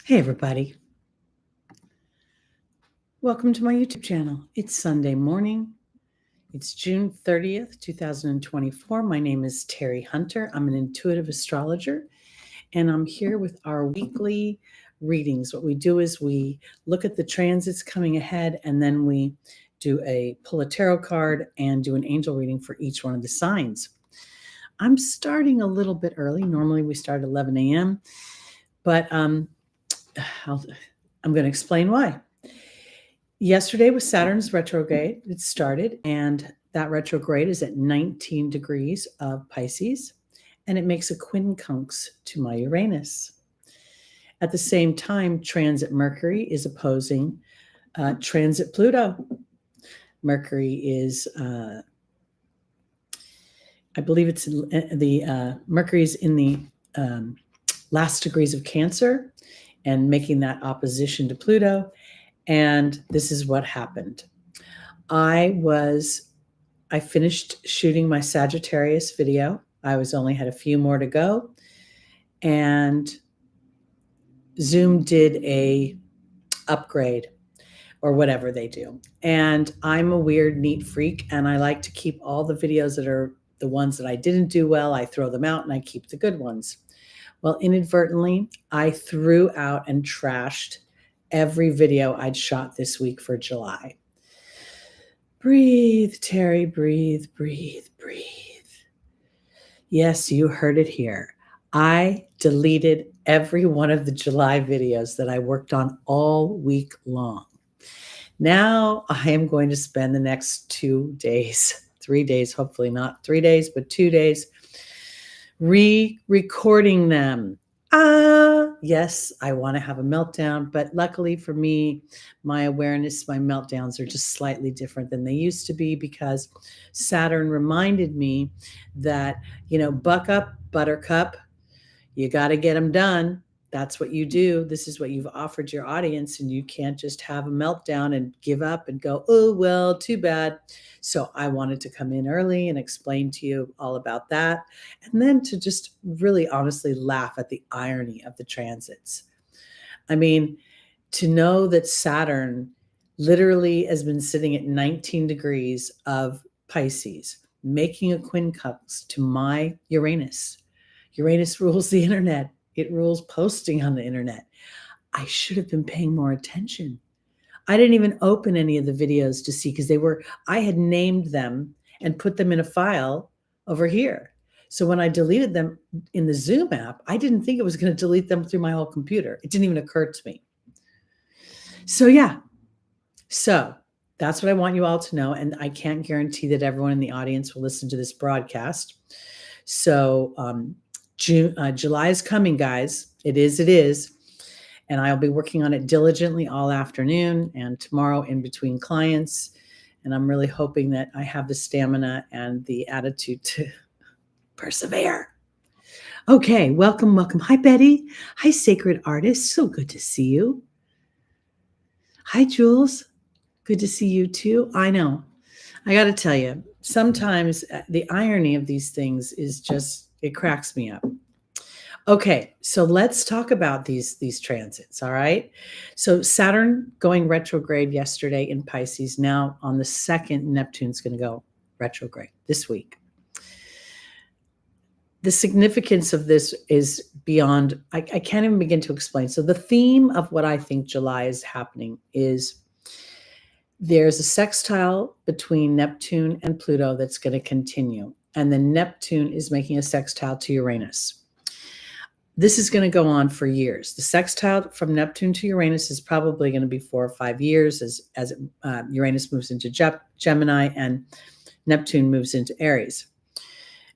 Hey everybody, welcome to my YouTube channel. It's Sunday morning. It's June 30th, 2024. My name is Teri Hunter. I'm an intuitive astrologer, and I'm here with our weekly readings. What we do is we look at the transits coming ahead, and then we pull a tarot card and do an angel reading for each one of the signs. I'm starting a little bit early. Normally we start at 11 a.m., but I'm going to explain why. Yesterday was Saturn's retrograde. It started, and that retrograde is at 19 degrees of Pisces, and it makes a quincunx to my Uranus. At the same time, transit Mercury is opposing transit Pluto. Mercury is, I believe it's Mercury is in the last degrees of Cancer and making that opposition to Pluto. And this is what happened. I finished shooting my Sagittarius video. I only had a few more to go. And Zoom did a upgrade or whatever they do. And I'm a weird, neat freak. And I like to keep all the videos that are the ones that I didn't do well. I throw them out and I keep the good ones. Well, inadvertently, I threw out and trashed every video I'd shot this week for July. Breathe, Teri, breathe, breathe, breathe. Yes, you heard it here. I deleted every one of the July videos that I worked on all week long. Now I am going to spend the next 2 days, 3 days, hopefully not 3 days, but 2 days, re-recording them. Yes, I want to have a meltdown, but luckily for me, my awareness, my meltdowns are just slightly different than they used to be because Saturn reminded me that, buck up, buttercup, you got to get them done. That's what you do. This is what you've offered your audience, and you can't just have a meltdown and give up and go, oh, well, too bad. So I wanted to come in early and explain to you all about that, and then to just really honestly laugh at the irony of the transits. I mean, to know that Saturn literally has been sitting at 19 degrees of Pisces, making a quincunx to my Uranus. Uranus rules the internet. It rules posting on the internet. I should have been paying more attention. I didn't even open any of the videos to see because I had named them and put them in a file over here. So when I deleted them in the Zoom app, I didn't think it was going to delete them through my whole computer. It didn't even occur to me. So yeah. So that's what I want you all to know. And I can't guarantee that everyone in the audience will listen to this broadcast. So, July is coming, guys. It is. And I'll be working on it diligently all afternoon and tomorrow in between clients. And I'm really hoping that I have the stamina and the attitude to persevere. Okay, welcome. Hi, Betty. Hi, Sacred Artist. So good to see you. Hi, Jules. Good to see you too. I know. I got to tell you, sometimes the irony of these things is just, it cracks me up. Okay, so let's talk about these transits, all right? So Saturn going retrograde yesterday in Pisces. Now on the 2nd, Neptune's going to go retrograde this week. The significance of this is beyond, I can't even begin to explain. So the theme of what I think July is happening is there's a sextile between Neptune and Pluto that's going to continue. And then Neptune is making a sextile to Uranus. This is going to go on for years. The sextile from Neptune to Uranus is probably going to be 4 or 5 years as Uranus moves into Gemini and Neptune moves into Aries.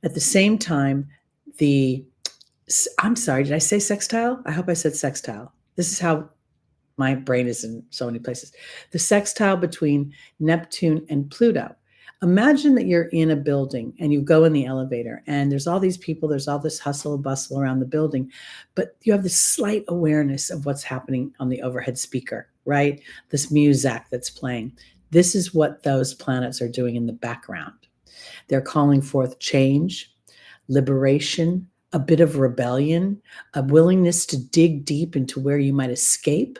At the same time, I'm sorry, did I say sextile? I hope I said sextile. This is how my brain is in so many places. The sextile between Neptune and Pluto. Imagine that you're in a building and you go in the elevator and there's all these people, there's all this hustle and bustle around the building, but you have this slight awareness of what's happening on the overhead speaker, right? This music that's playing. This is what those planets are doing in the background. They're calling forth change, liberation, a bit of rebellion, a willingness to dig deep into where you might escape,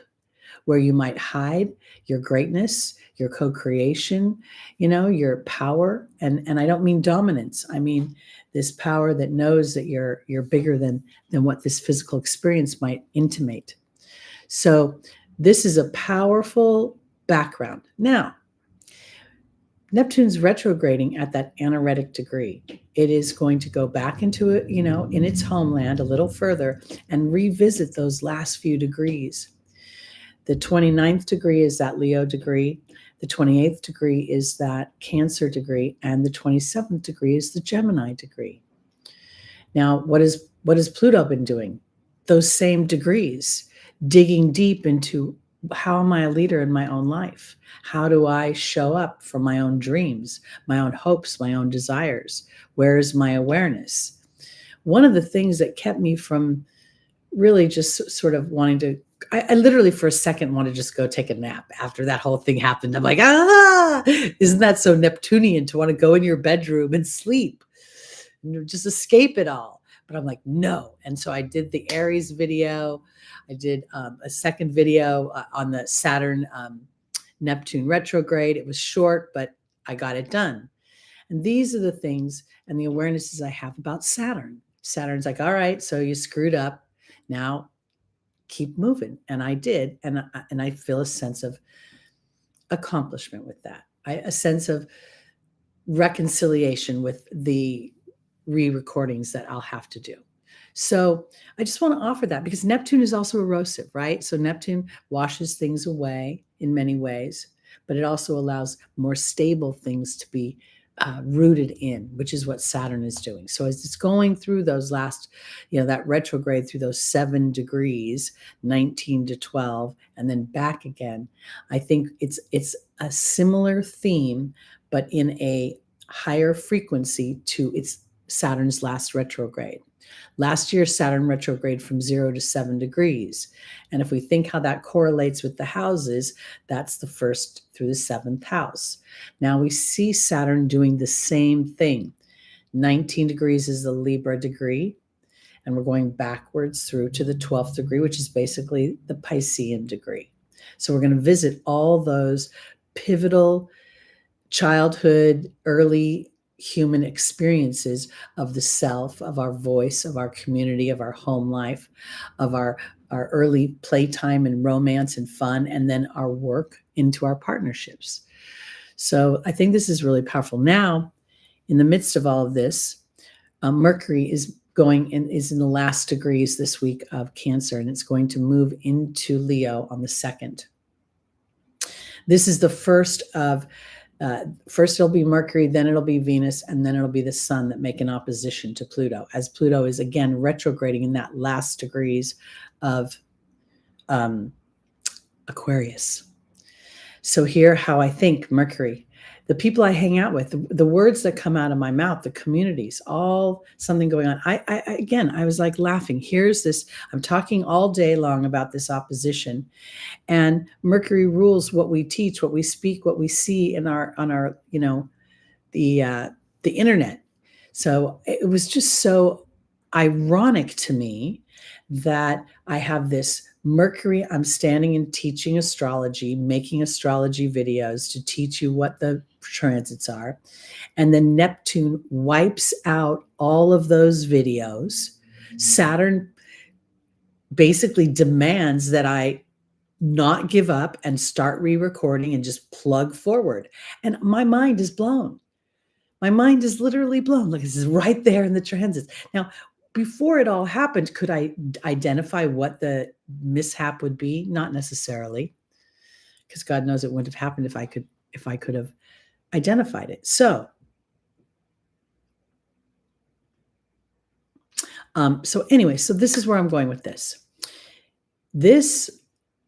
where you might hide your greatness, your co-creation, your power. And I don't mean dominance. I mean this power that knows that you're bigger than what this physical experience might intimate. So this is a powerful background. Now, Neptune's retrograding at that anaretic degree. It is going to go back into it, in its homeland a little further and revisit those last few degrees. The 29th degree is that Leo degree. The 28th degree is that Cancer degree. And the 27th degree is the Gemini degree. Now, what has Pluto been doing? Those same degrees, digging deep into how am I a leader in my own life? How do I show up for my own dreams, my own hopes, my own desires? Where is my awareness? One of the things that kept me from really just sort of wanting to, I literally for a second wanted to just go take a nap after that whole thing happened. I'm like, isn't that so Neptunian to want to go in your bedroom and sleep, just escape it all? But I'm like, no. And so I did the Aries video. I did a second video on the Saturn Neptune retrograde. It was short, but I got it done. And these are the things and the awarenesses I have about Saturn. Saturn's like, all right, so you screwed up. Now keep moving. And I did. And I feel a sense of accomplishment with that. A sense of reconciliation with the re-recordings that I'll have to do. So I just want to offer that because Neptune is also erosive, right? So Neptune washes things away in many ways, but it also allows more stable things to be rooted in, which is what Saturn is doing. So as it's going through those last, that retrograde through those 7 degrees, 19 to 12, and then back again, I think it's a similar theme, but in a higher frequency to its Saturn's last retrograde. Last year, Saturn retrograde from 0 to 7 degrees. And if we think how that correlates with the houses, that's the 1st through the 7th house. Now we see Saturn doing the same thing. 19 degrees is the Libra degree. And we're going backwards through to the 12th degree, which is basically the Piscean degree. So we're going to visit all those pivotal childhood, early human experiences of the self, of our voice, of our community, of our home life, of our early playtime and romance and fun, and then our work into our partnerships. So I think this is really powerful. Now, in the midst of all of this, Mercury is in the last degrees this week of Cancer, and it's going to move into Leo on the 2nd. This is the first of first it'll be Mercury, then it'll be Venus, and then it'll be the Sun that make an opposition to Pluto, as Pluto is again retrograding in that last degrees of Aquarius. So here, how I think Mercury, the people I hang out with, the words that come out of my mouth, the communities, all something going on. I was like laughing. Here's this, I'm talking all day long about this opposition, and Mercury rules what we teach, what we speak, what we see on our the internet. So it was just so ironic to me that I have this Mercury, I'm standing and teaching astrology, making astrology videos to teach you what the transits are. And then Neptune wipes out all of those videos. Saturn basically demands that I not give up and start re-recording and just plug forward. And my mind is blown. My mind is literally blown. Look, this is right there in the transits. Now, before it all happened, could I identify what the mishap would be? Not necessarily, because God knows it wouldn't have happened if I could have identified it. So anyway, so this is where I'm going with this. This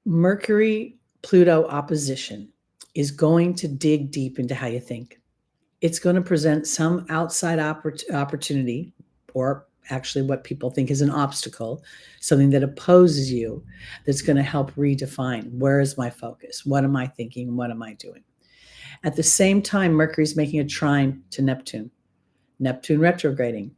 Mercury-Pluto opposition is going to dig deep into how you think. It's going to present some outside opportunity, or actually what people think is an obstacle, something that opposes you, that's going to help redefine, where is my focus? What am I thinking? What am I doing? At the same time, Mercury's making a trine to Neptune retrograding.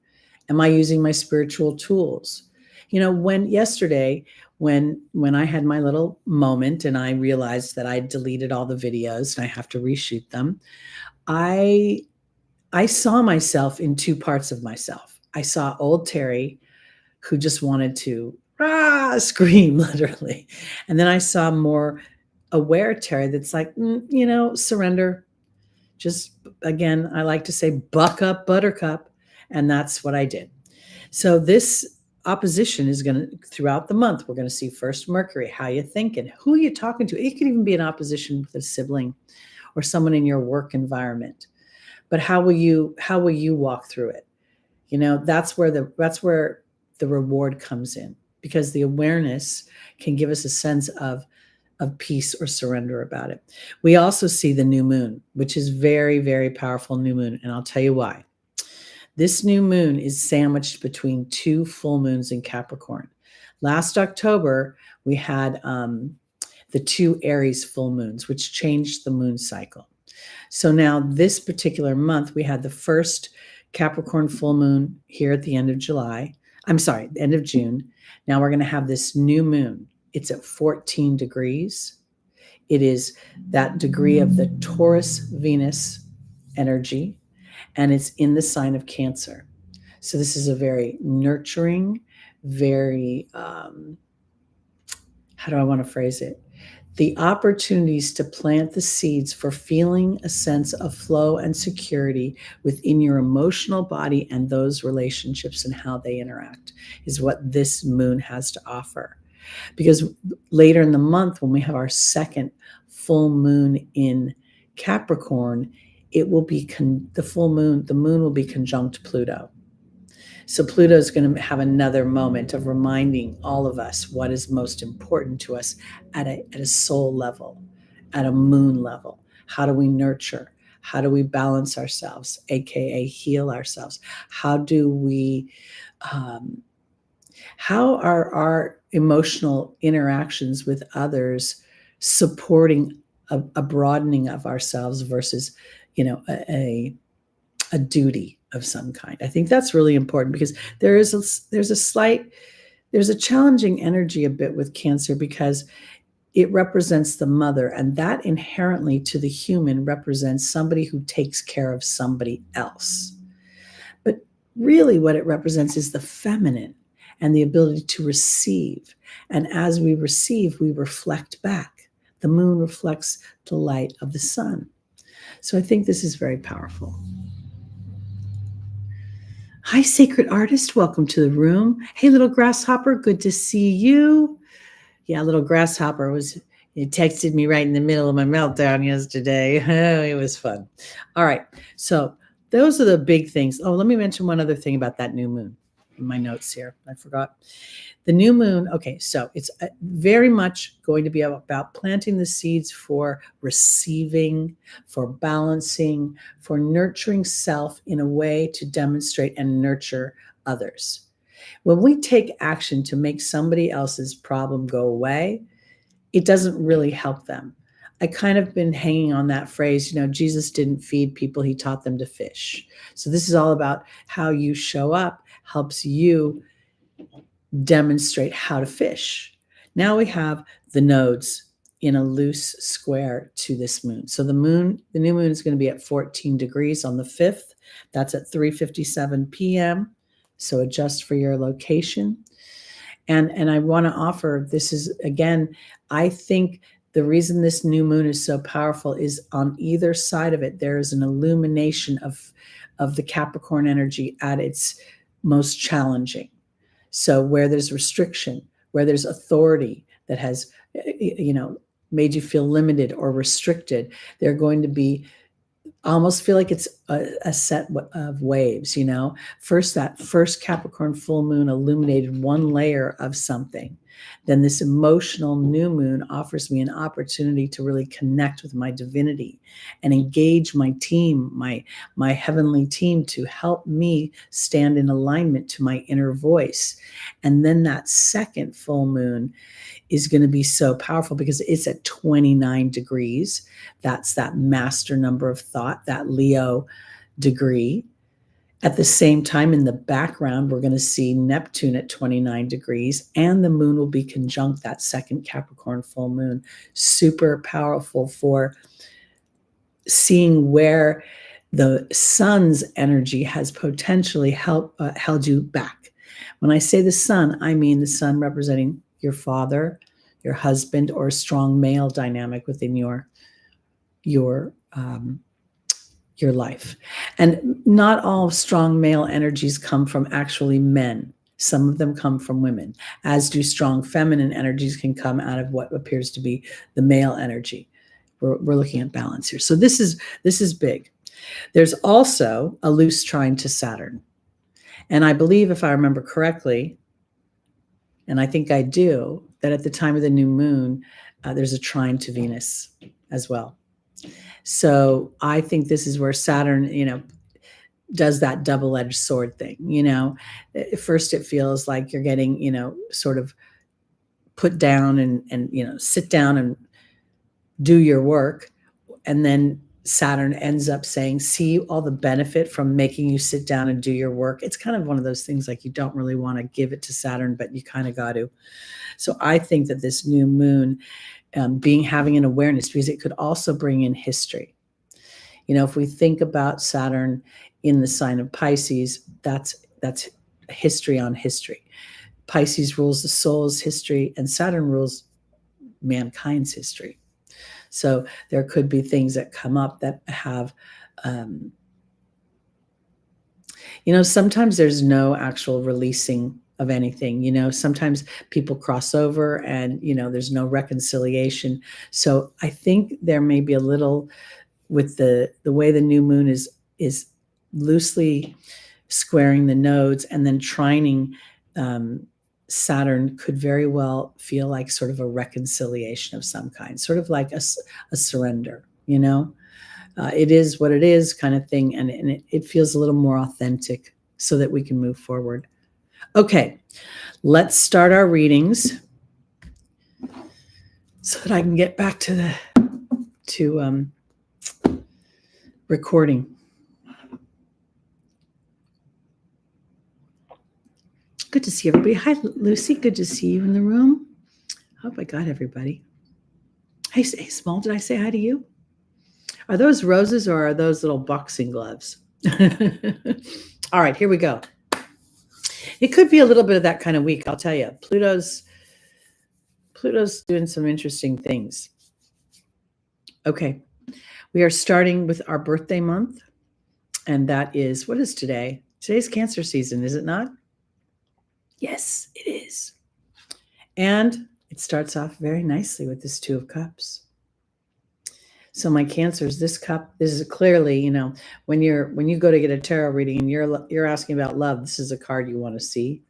Am I using my spiritual tools? When yesterday, when I had my little moment and I realized that I deleted all the videos and I have to reshoot them, I saw myself in two parts of myself. I saw old Teri, who just wanted to scream literally. And then I saw more aware Teri that's like, surrender. Just, again, I like to say, buck up, buttercup. And that's what I did. So this opposition is going to, throughout the month, we're going to see first Mercury, how you thinking, who are you talking to? It could even be an opposition with a sibling or someone in your work environment. But how will you walk through it? That's where the reward comes in, because the awareness can give us a sense of peace or surrender about it. We also see the new moon, which is very, very powerful new moon. And I'll tell you why. This new moon is sandwiched between two full moons in Capricorn. Last October, we had the two Aries full moons, which changed the moon cycle. So now this particular month, we had the first Capricorn full moon here at the end of July. I'm sorry, end of June. Now we're going to have this new moon. It's at 14 degrees. It is that degree of the Taurus Venus energy, and it's in the sign of Cancer. So this is a very nurturing, very, how do I want to phrase it? The opportunities to plant the seeds for feeling a sense of flow and security within your emotional body and those relationships and how they interact is what this moon has to offer. Because later in the month, when we have our second full moon in Capricorn, it will be the moon will be conjunct Pluto. So Pluto is going to have another moment of reminding all of us what is most important to us at a soul level, at a moon level. How do we nurture? How do we balance ourselves, aka heal ourselves? How do we, how are our emotional interactions with others supporting a broadening of ourselves versus, a duty of some kind? I think that's really important, because there's a challenging energy a bit with Cancer, because it represents the mother, and that inherently to the human represents somebody who takes care of somebody else. But really what it represents is the feminine and the ability to receive. And as we receive, we reflect back. The moon reflects the light of the sun. So I think this is very powerful. Hi, Sacred Artist. Welcome to the room. Hey, little grasshopper. Good to see you. Yeah, little grasshopper it texted me right in the middle of my meltdown yesterday. Oh, it was fun. All right. So those are the big things. Oh, let me mention one other thing about that new moon in my notes here. I forgot. The new moon. Okay. So it's very much going to be about planting the seeds for receiving, for balancing, for nurturing self in a way to demonstrate and nurture others. When we take action to make somebody else's problem go away, it doesn't really help them. I kind of been hanging on that phrase, Jesus didn't feed people, he taught them to fish. So this is all about how you show up helps you demonstrate how to fish. Now we have the nodes in a loose square to this moon. So the new moon is going to be at 14 degrees on the 5th. That's at 3:57 p.m. So adjust for your location. And I want to offer, this is, again, I think the reason this new moon is so powerful is on either side of it, there is an illumination of the Capricorn energy at its most challenging. So where there's restriction, where there's authority that has, made you feel limited or restricted, they're going to be almost feel like it's a set of waves, First, that first Capricorn full moon illuminated one layer of something. Then this emotional new moon offers me an opportunity to really connect with my divinity and engage my team, my heavenly team, to help me stand in alignment to my inner voice. And then that second full moon is going to be so powerful because it's at 29 degrees. That's that master number of thought, that Leo degree. At the same time, in the background, we're going to see Neptune at 29 degrees, and the moon will be conjunct that second Capricorn full moon. Super powerful for seeing where the sun's energy has potentially held you back. When I say the sun, I mean the sun representing your father, your husband, or a strong male dynamic within your life. And not all strong male energies come from actually men. Some of them come from women, as do strong feminine energies can come out of what appears to be the male energy. We're looking at balance here. So this is big. There's also a loose trine to Saturn. And I believe, if I remember correctly, and I think I do, that at the time of the new moon, there's a trine to Venus as well. So I think this is where Saturn, does that double-edged sword thing. At first it feels like you're getting, sort of put down and sit down and do your work. And then Saturn ends up saying, see all the benefit from making you sit down and do your work. It's kind of one of those things like you don't really want to give it to Saturn, but you kind of got to. So I think that this new moon having an awareness, because it could also bring in history. If we think about Saturn in the sign of Pisces, that's history on history. Pisces rules the soul's history, and Saturn rules mankind's history. So there could be things that come up that have, sometimes there's no actual releasing of anything. Sometimes people cross over and, there's no reconciliation. So I think there may be a little with the way the new moon is loosely squaring the nodes and then trining Saturn could very well feel like sort of a reconciliation of some kind, sort of like a surrender, it is what it is kind of thing. And it feels a little more authentic so that we can move forward. Okay, let's start our readings so that I can get back to recording. Good to see everybody. Hi, Lucy. Good to see you in the room. Hope I got everybody. Hey, Small, did I say hi to you? Are those roses or are those little boxing gloves? All right, here we go. It could be a little bit of that kind of week, I'll tell you. Pluto's doing some interesting things. Okay, we are starting with our birthday month, and that is, what is today? Today's Cancer season, is it not? Yes, it is. And it starts off very nicely with this Two of Cups. So my Cancers, this is clearly, when you go to get a tarot reading and you're asking about love, this is a card you want to see.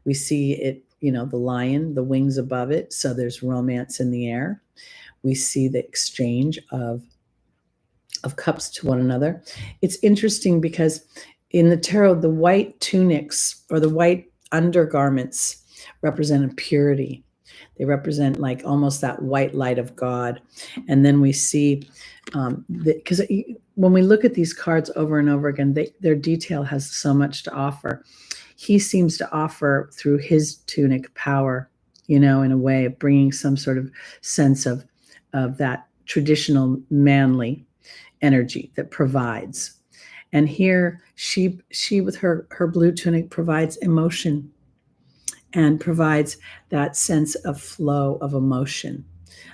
We see it, the lion, the wings above it. So there's romance in the air. We see the exchange of cups to one another. It's interesting because in the tarot, the white tunics or the white undergarments represent purity. They represent like almost that white light of God. And then we see, because when we look at these cards over and over again, their detail has so much to offer. He seems to offer through his tunic power, in a way of bringing some sort of sense of that traditional manly energy that provides. And here she with her blue tunic provides emotion and provides that sense of flow of emotion.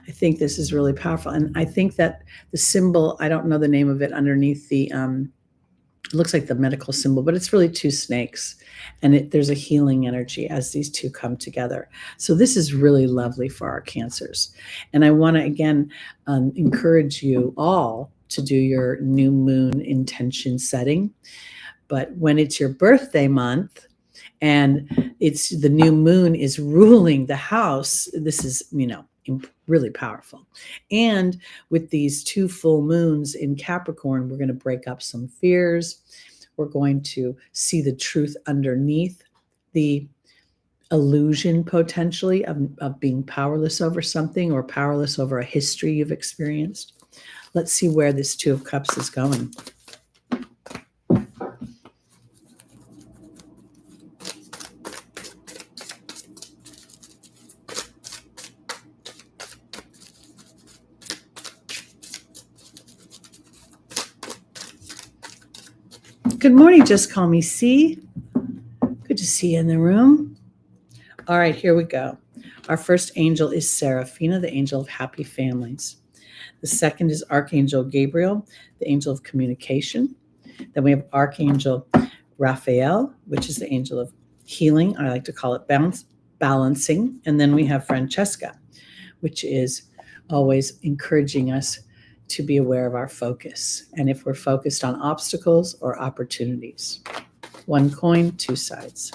I think this is really powerful. And I think that the symbol, I don't know the name of it underneath the, it looks like the medical symbol, but it's really two snakes. And there's a healing energy as these two come together. So this is really lovely for our Cancers. And I want to, again, encourage you all to do your new moon intention setting. But when it's your birthday month and it's the new moon is ruling the house, this is, really powerful. And with these two full moons in Capricorn, we're going to break up some fears. We're going to see the truth underneath the illusion potentially of being powerless over something or powerless over a history you've experienced. Let's see where this Two of Cups is going. Good morning, just call me C. Good to see you in the room. All right, here we go. Our first angel is Seraphina, the angel of happy families. The second is Archangel Gabriel, the angel of communication. Then we have Archangel Raphael, which is the angel of healing. I like to call it balancing. And then we have Francesca, which is always encouraging us to be aware of our focus and if we're focused on obstacles or opportunities. One coin, two sides.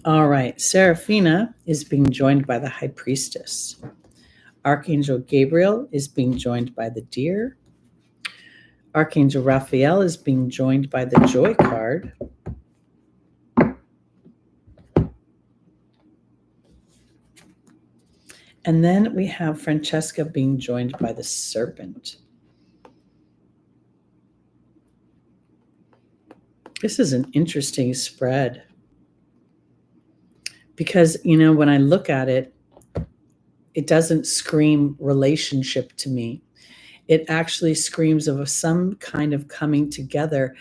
All right, Seraphina is being joined by the High Priestess. Archangel Gabriel is being joined by the Deer. Archangel Raphael is being joined by the Joy card. And then we have Francesca being joined by the Serpent. This is an interesting spread because, when I look at it, it doesn't scream relationship to me. It actually screams of some kind of coming together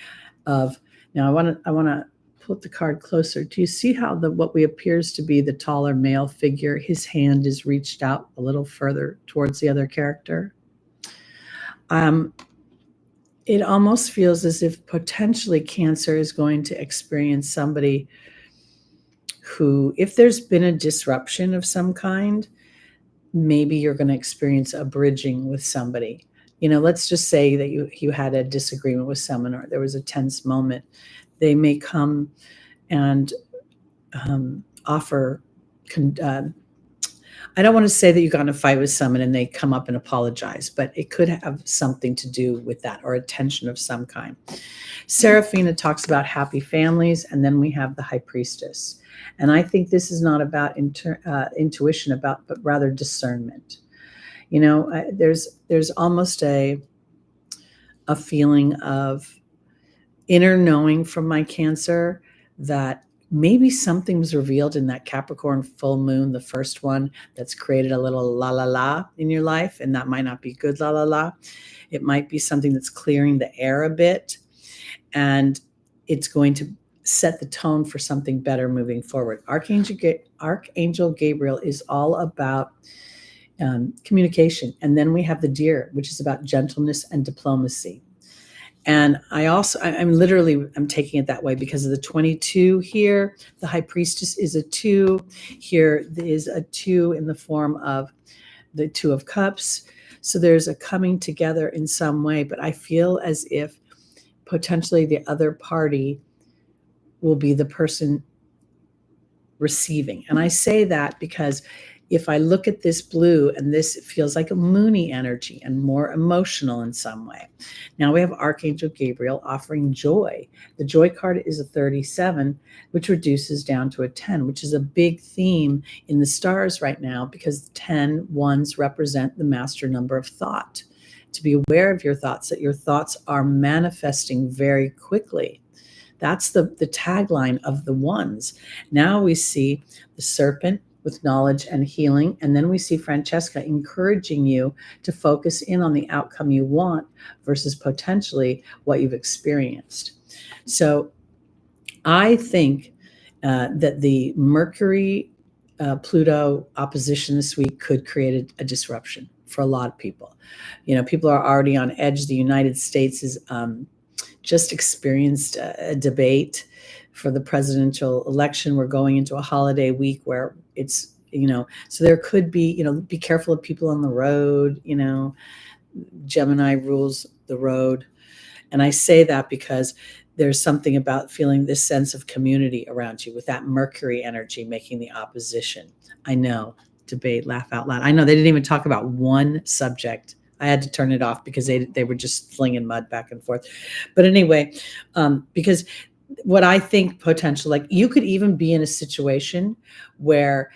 of, now I want to put the card closer. Do you see how what we appears to be the taller male figure, his hand is reached out a little further towards the other character? It almost feels as if potentially Cancer is going to experience somebody who, if there's been a disruption of some kind, maybe you're going to experience a bridging with somebody. Let's just say that you had a disagreement with someone or there was a tense moment. They may come and offer. I don't want to say that you got in a fight with someone and they come up and apologize, but it could have something to do with that or a tension of some kind. Seraphina talks about happy families, and then we have the High Priestess. And I think this is not about intuition, but rather discernment. There's almost a feeling of inner knowing from my Cancer that maybe something was revealed in that Capricorn full moon, the first one, that's created a little la la la in your life. And that might not be good la la la. It might be something that's clearing the air a bit. And it's going to set the tone for something better moving forward. Archangel Gabriel is all about communication. And then we have the Deer, which is about gentleness and diplomacy. And I'm taking it that way because of the 22 here. The High Priestess is a 2. Here is a 2 in the form of the 2 of Cups. So there's a coming together in some way, but I feel as if potentially the other party will be the person receiving. And I say that because if I look at this blue, and this feels like a moony energy and more emotional in some way. Now we have Archangel Gabriel offering joy. The Joy card is a 37, which reduces down to a 10, which is a big theme in the stars right now because 10 ones represent the master number of thought. To be aware of your thoughts, that your thoughts are manifesting very quickly. That's the tagline of the ones. Now we see the Serpent with knowledge and healing. And then we see Francesca encouraging you to focus in on the outcome you want versus potentially what you've experienced. So I think that the Mercury Pluto opposition this week could create a disruption for a lot of people. People are already on edge. The United States is just experienced a debate for the presidential election. We're going into a holiday week where it's, so there could be, be careful of people on the road, Gemini rules the road. And I say that because there's something about feeling this sense of community around you with that Mercury energy making the opposition. I know, debate, laugh out loud. I know they didn't even talk about one subject. I had to turn it off because they were just flinging mud back and forth. But anyway, because what I think potential, like you could even be in a situation where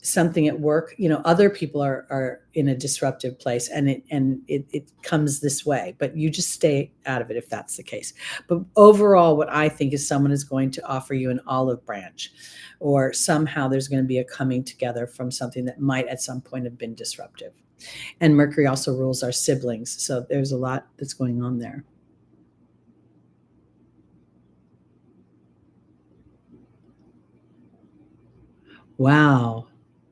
something at work, other people are in a disruptive place, and it comes this way, but you just stay out of it if that's the case. But overall, what I think is someone is going to offer you an olive branch, or somehow there's going to be a coming together from something that might at some point have been disruptive. And Mercury also rules our siblings, so there's a lot that's going on there. Wow.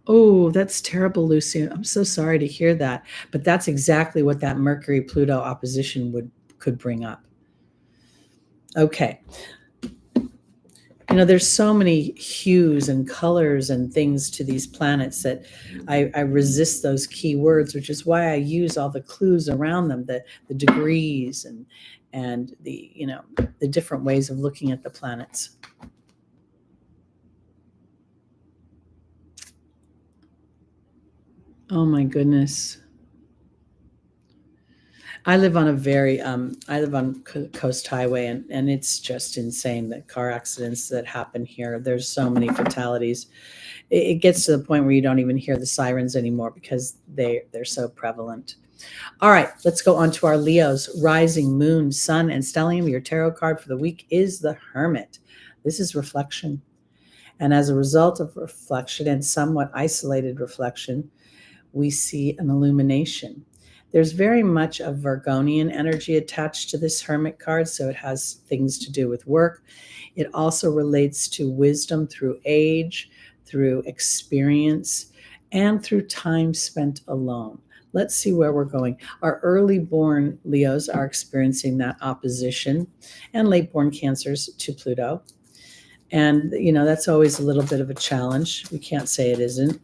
Oh, that's terrible, Lucy. I'm so sorry to hear that. But that's exactly what that Mercury-Pluto opposition could bring up. Okay. There's so many hues and colors and things to these planets that I resist those key words, which is why I use all the clues around them, the degrees and the different ways of looking at the planets. Oh my goodness. I live on Coast Highway, and it's just insane, the car accidents that happen here. There's so many fatalities. It gets to the point where you don't even hear the sirens anymore because they're so prevalent. All right, let's go on to our Leos. Rising, moon, sun, and stellium. Your tarot card for the week is the Hermit. This is reflection. And as a result of reflection and somewhat isolated reflection, we see an illumination. There's very much a Virgonian energy attached to this Hermit card, so it has things to do with work. It also relates to wisdom through age, through experience, and through time spent alone. Let's see where we're going. Our early born Leos are experiencing that opposition, and late born Cancers to Pluto. And, that's always a little bit of a challenge. We can't say it isn't.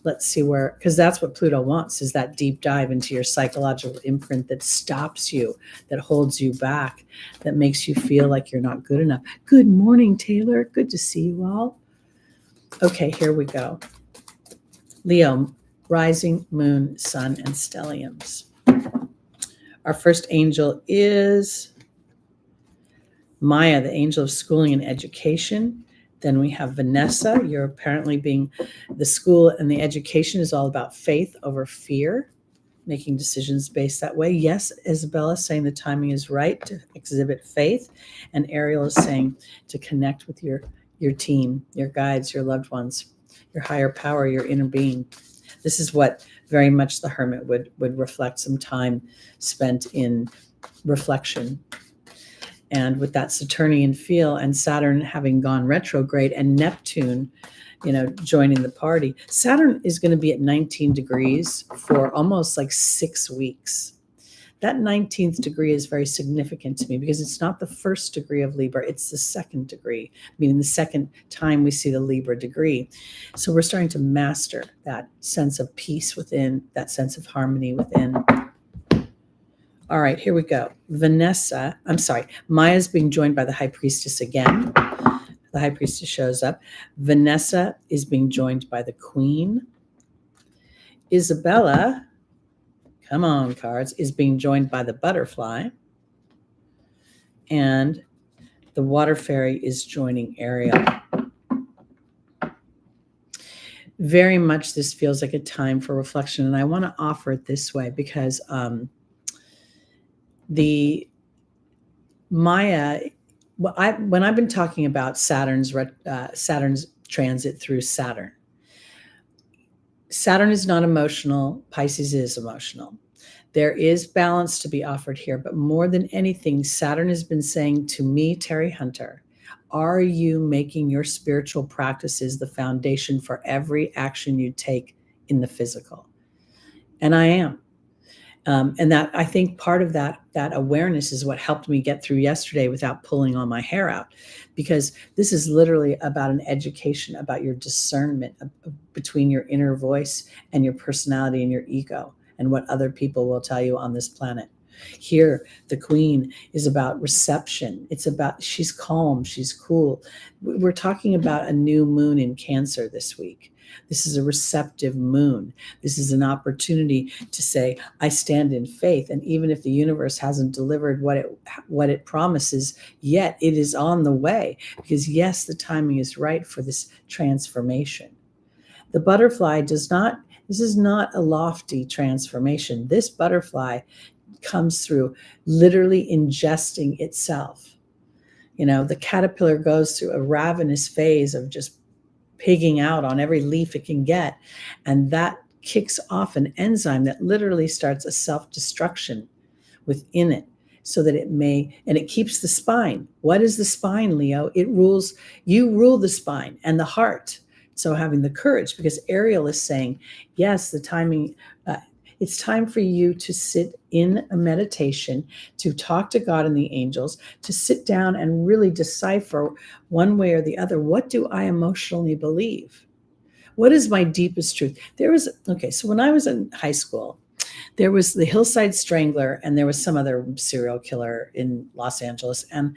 Let's see because that's what Pluto wants, is that deep dive into your psychological imprint that stops you, that holds you back, that makes you feel like you're not good enough. Good morning, Taylor. Good to see you all. Okay, here we go. Leo, rising, moon, sun, and stelliums. Our first angel is Maya, the angel of schooling and education. Then we have Vanessa. You're apparently being the school and the education is all about faith over fear, making decisions based that way. Yes, Isabella is saying the timing is right to exhibit faith. And Ariel is saying to connect with your team, your guides, your loved ones, your higher power, your inner being. This is what very much the Hermit would reflect, some time spent in reflection. And with that Saturnian feel, and Saturn having gone retrograde, and Neptune, joining the party, Saturn is going to be at 19 degrees for almost like 6 weeks. That 19th degree is very significant to me because it's not the first degree of Libra, it's the second degree, meaning the second time we see the Libra degree. So we're starting to master that sense of peace within, that sense of harmony within. All right, here we go. Maya's being joined by the High Priestess again. The High Priestess shows up. Vanessa is being joined by the Queen. Isabella, come on, cards, is being joined by the Butterfly. And the Water Fairy is joining Ariel. Very much this feels like a time for reflection, and I want to offer it this way because the Maya, when I've been talking about Saturn's transit through Saturn is not emotional. Pisces is emotional. There is balance to be offered here, but more than anything, Saturn has been saying to me, Teri Hunter, are you making your spiritual practices the foundation for every action you take in the physical? And I am. And that, I think part of that awareness is what helped me get through yesterday without pulling all my hair out, because this is literally about an education, about your discernment between your inner voice and your personality and your ego and what other people will tell you on this planet. Here, the Queen is about reception. It's about, she's calm, she's cool. We're talking about a new moon in Cancer this week. This is a receptive moon. This is an opportunity to say, I stand in faith. And even if the universe hasn't delivered what it promises yet, it is on the way. Because yes, the timing is right for this transformation. The butterfly this is not a lofty transformation. This butterfly comes through literally ingesting itself. The caterpillar goes through a ravenous phase of just pigging out on every leaf it can get. And that kicks off an enzyme that literally starts a self-destruction within it, so that it keeps the spine. What is the spine, Leo? You rule the spine and the heart. So having the courage, because Ariel is saying, yes, the timing, it's time for you to sit in a meditation, to talk to God and the angels, to sit down and really decipher one way or the other. What do I emotionally believe? What is my deepest truth? So when I was in high school, there was the Hillside Strangler, and there was some other serial killer in Los Angeles. And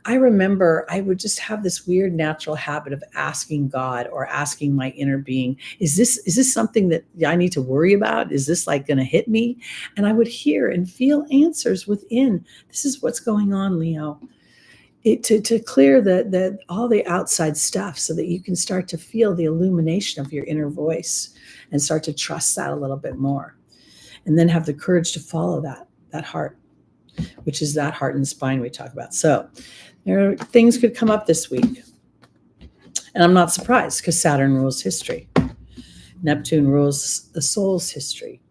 I remember I would just have this weird natural habit of asking God or asking my inner being, is this something that I need to worry about? Is this like going to hit me? And I would hear and feel answers within. This is what's going on, Leo. To clear all the outside stuff, so that you can start to feel the illumination of your inner voice and start to trust that a little bit more. And then have the courage to follow that heart, which is that heart and spine we talk about. So things could come up this week. And I'm not surprised, because Saturn rules history. Neptune rules the soul's history.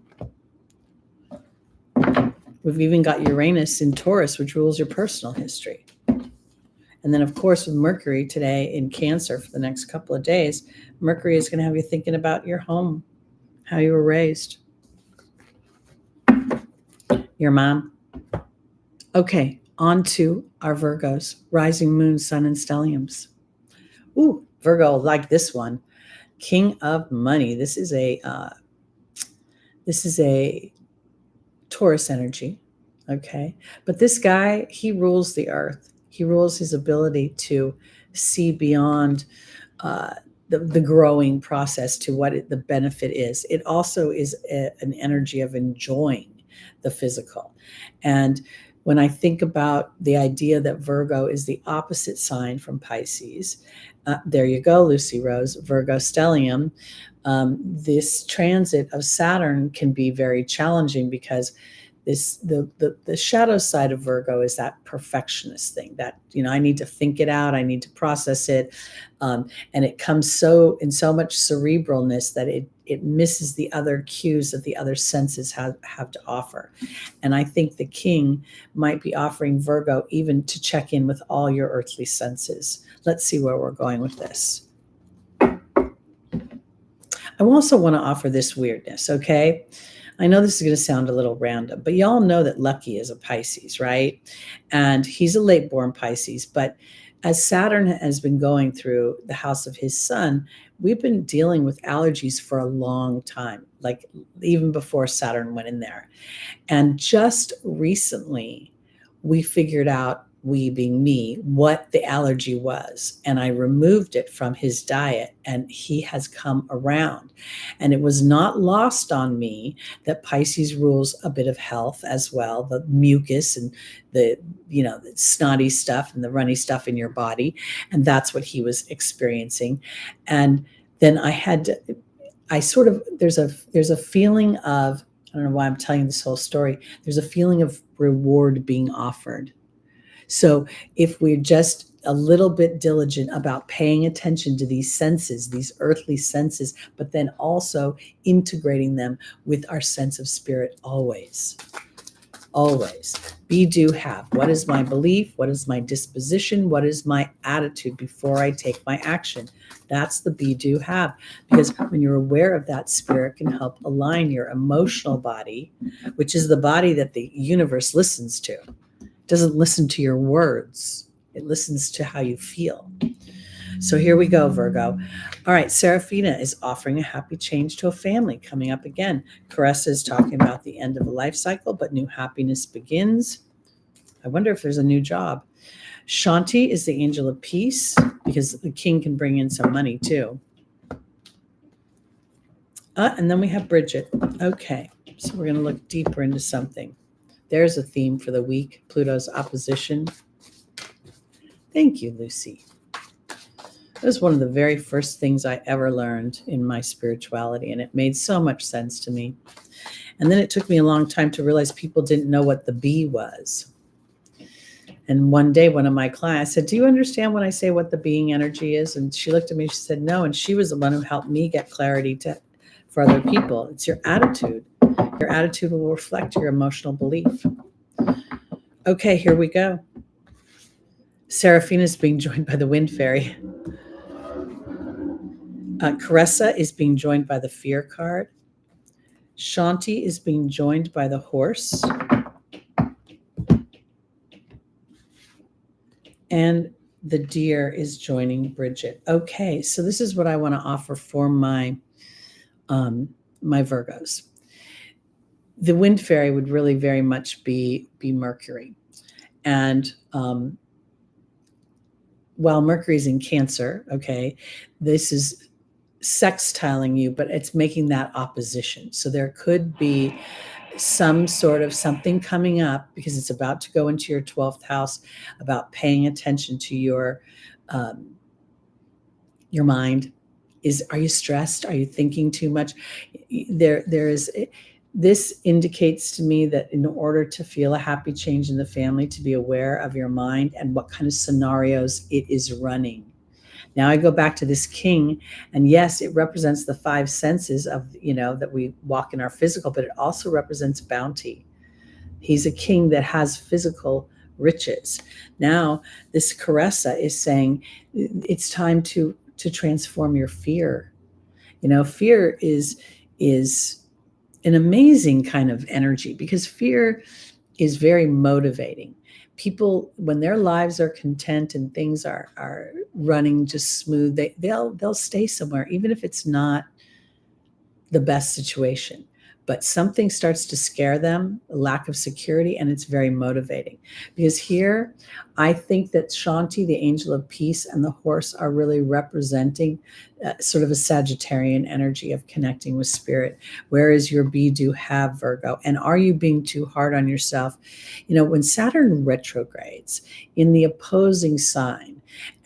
We've even got Uranus in Taurus, which rules your personal history. And then, of course, with Mercury today in Cancer for the next couple of days, Mercury is going to have you thinking about your home, how you were raised, your mom. Okay, on to our Virgos, rising moon, sun, and stelliums. Ooh, Virgo, like this one, King of Money. This is a Taurus energy, okay? But this guy, he rules the earth. He rules his ability to see beyond the growing process to what the benefit is. It also is an energy of enjoying the physical. And when I think about the idea that Virgo is the opposite sign from Pisces, there you go, Lucy Rose, Virgo stellium. This transit of Saturn can be very challenging, because the shadow side of Virgo is that perfectionist thing that, I need to think it out. I need to process it. And it comes in so much cerebralness that it misses the other cues that the other senses have to offer. And I think the king might be offering Virgo even to check in with all your earthly senses. Let's see where we're going with this. I also want to offer this weirdness, okay? I know this is going to sound a little random, but y'all know that Lucky is a Pisces, right? And he's a late-born Pisces. But as Saturn has been going through the house of his sun, we've been dealing with allergies for a long time, like even before Saturn went in there. And just recently, we figured out, we being me, what the allergy was. And I removed it from his diet, and he has come around. And it was not lost on me that Pisces rules a bit of health as well, the mucus and the snotty stuff and the runny stuff in your body. And that's what he was experiencing. And then there's a feeling of, I don't know why I'm telling you this whole story. There's a feeling of reward being offered. So if we're just a little bit diligent about paying attention to these senses, these earthly senses, but then also integrating them with our sense of spirit always. Be, do, have. What is my belief? What is my disposition? What is my attitude before I take my action? That's the be, do, have. Because when you're aware of that, spirit can help align your emotional body, which is the body that the universe listens to. It doesn't listen to your words. It listens to how you feel. So here we go, Virgo. All right, Serafina is offering a happy change to a family coming up again. Caressa is talking about the end of a life cycle, but new happiness begins. I wonder if there's a new job. Shanti is the angel of peace, because the king can bring in some money too. And then we have Bridget. Okay, so we're going to look deeper into something. There's a theme for the week, Pluto's opposition. Thank you, Lucy. It was one of the very first things I ever learned in my spirituality, and it made so much sense to me. And then it took me a long time to realize people didn't know what the bee was. And one day, one of my clients said, "Do you understand when I say what the being energy is?" And she looked at me, she said, "No." And she was the one who helped me get clarity for other people. It's your attitude. Your attitude will reflect your emotional belief. Okay, here we go. Seraphina is being joined by the wind fairy. Caressa is being joined by the fear card. Shanti is being joined by the horse. And the deer is joining Bridget. Okay, so this is what I want to offer for my my Virgos. The wind fairy would really very much be Mercury. And while Mercury's in Cancer, okay, this is sextiling you, but it's making that opposition. So there could be some sort of something coming up because it's about to go into your 12th house about paying attention to your mind. Are you stressed? Are you thinking too much? This indicates to me that in order to feel a happy change in the family, to be aware of your mind and what kind of scenarios it is running. Now I go back to this king, and yes, it represents the five senses of, that we walk in our physical, but it also represents bounty. He's a king that has physical riches. Now, this Caressa is saying it's time to transform your fear. Fear is an amazing kind of energy because fear is very motivating. People, when their lives are content and things are running just smooth, they'll stay somewhere, even if it's not the best situation. But something starts to scare them, a lack of security, and it's very motivating. Because here, I think that Shanti, the angel of peace, and the horse are really representing sort of a Sagittarian energy of connecting with spirit. Where is your be do have, Virgo? And are you being too hard on yourself? When Saturn retrogrades in the opposing sign,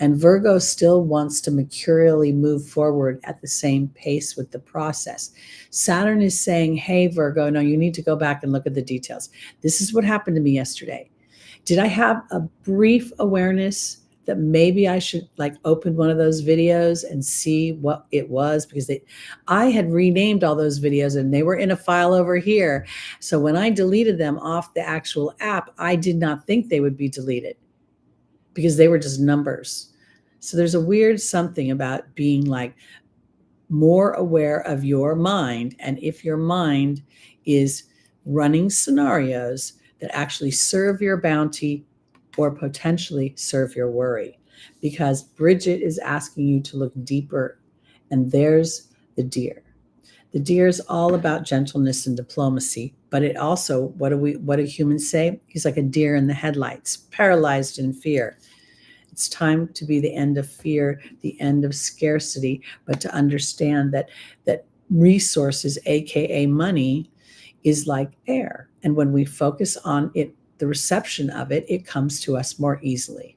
and Virgo still wants to mercurially move forward at the same pace with the process, Saturn is saying, hey, Virgo, no, you need to go back and look at the details. This is what happened to me yesterday. Did I have a brief awareness that maybe I should open one of those videos and see what it was? Because I had renamed all those videos and they were in a file over here. So when I deleted them off the actual app, I did not think they would be deleted because they were just numbers. So there's a weird something about being more aware of your mind. And if your mind is running scenarios that actually serve your bounty or potentially serve your worry, because Bridget is asking you to look deeper. And there's the deer. The deer is all about gentleness and diplomacy, but it also, what do humans say? He's like a deer in the headlights, paralyzed in fear. It's time to be the end of fear, the end of scarcity, but to understand that resources, aka money, is like air. And when we focus on it, the reception of it, it comes to us more easily.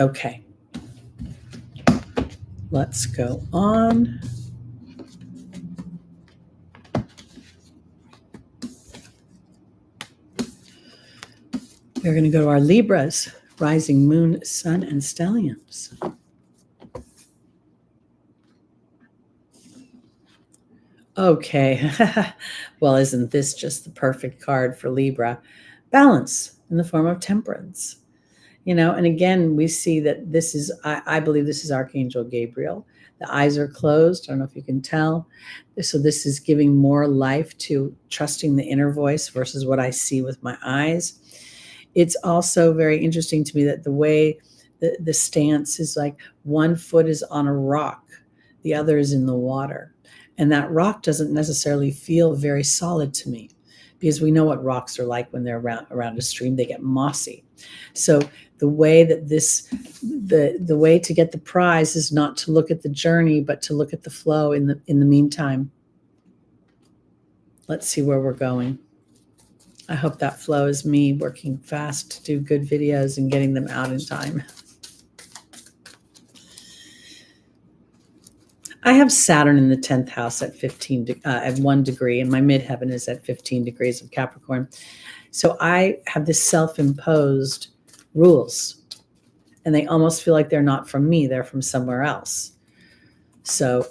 Okay. Let's go on. We're going to go to our Libras, rising moon, sun, and stelliums. Okay. Well, isn't this just the perfect card for Libra? Balance in the form of temperance. And again, we see that this is, I believe this is Archangel Gabriel. The eyes are closed. I don't know if you can tell. So this is giving more life to trusting the inner voice versus what I see with my eyes. It's also very interesting to me that the way the stance is one foot is on a rock, the other is in the water. And that rock doesn't necessarily feel very solid to me because we know what rocks are like when they're around a stream. They get mossy. So the way that the way to get the prize is not to look at the journey, but to look at the flow in the meantime. Let's see where we're going. I hope that flow is me working fast to do good videos and getting them out in time. I have Saturn in the 10th house at 1 degree, and my midheaven is at 15 degrees of Capricorn. So I have this self-imposed rules, and they almost feel like they're not from me, they're from somewhere else. So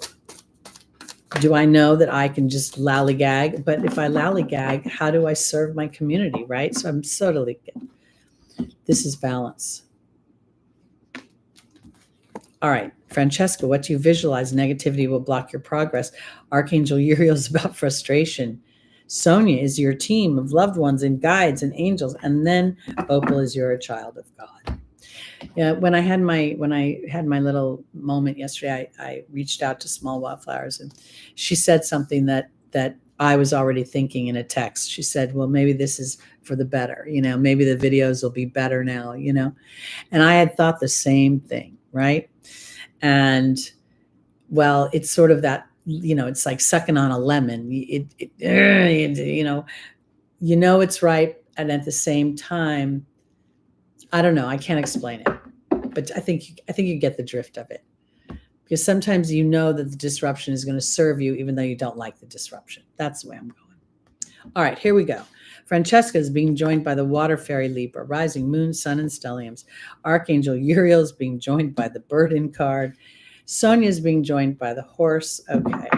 do I know that I can just lollygag? But if I lollygag, how do I serve my community, right? So I'm totally, this is balance. All right, Francesca, what do you visualize? Negativity will block your progress. Archangel Uriel is about frustration. Sonia is your team of loved ones and guides and angels. And then Opal is you're a child of God. Yeah, when I had my little moment yesterday, I reached out to Small Wildflowers, and she said something that I was already thinking in a text. She said, well, maybe this is for the better, maybe the videos will be better now, and I had thought the same thing, right? And well, it's sort of that, it's like sucking on a lemon. It's right, and at the same time, I don't know. I can't explain it, but I think you get the drift of it, because sometimes that the disruption is going to serve you, even though you don't like the disruption. That's the way I'm going. All right, here we go. Francesca is being joined by the water fairy Libra, rising moon, sun, and stelliums. Archangel Uriel is being joined by the burden card. Sonia is being joined by the horse. Okay.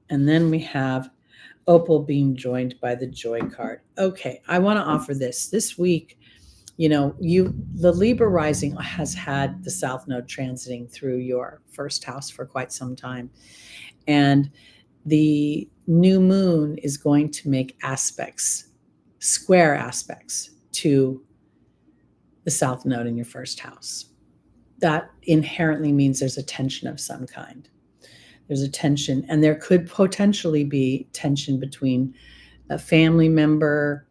And then we have Opal being joined by the joy card. Okay, I want to offer this week. The Libra rising has had the South Node transiting through your first house for quite some time. And the new moon is going to make square aspects to the South Node in your first house. That inherently means there's a tension of some kind. There's a tension, and there could potentially be tension between a family member,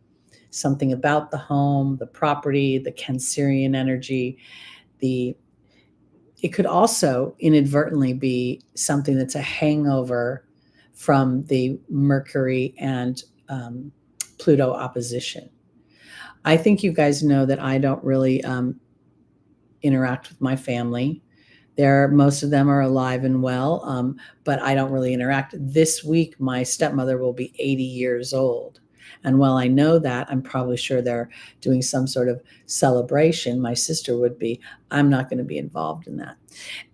something about the home, the property, the Cancerian energy. It could also inadvertently be something that's a hangover from the Mercury and Pluto opposition. I think you guys know that I don't really interact with my family. Most of them are alive and well, but I don't really interact. This week, my stepmother will be 80 years old. And while I know that, I'm probably sure they're doing some sort of celebration. My sister would be. I'm not going to be involved in that.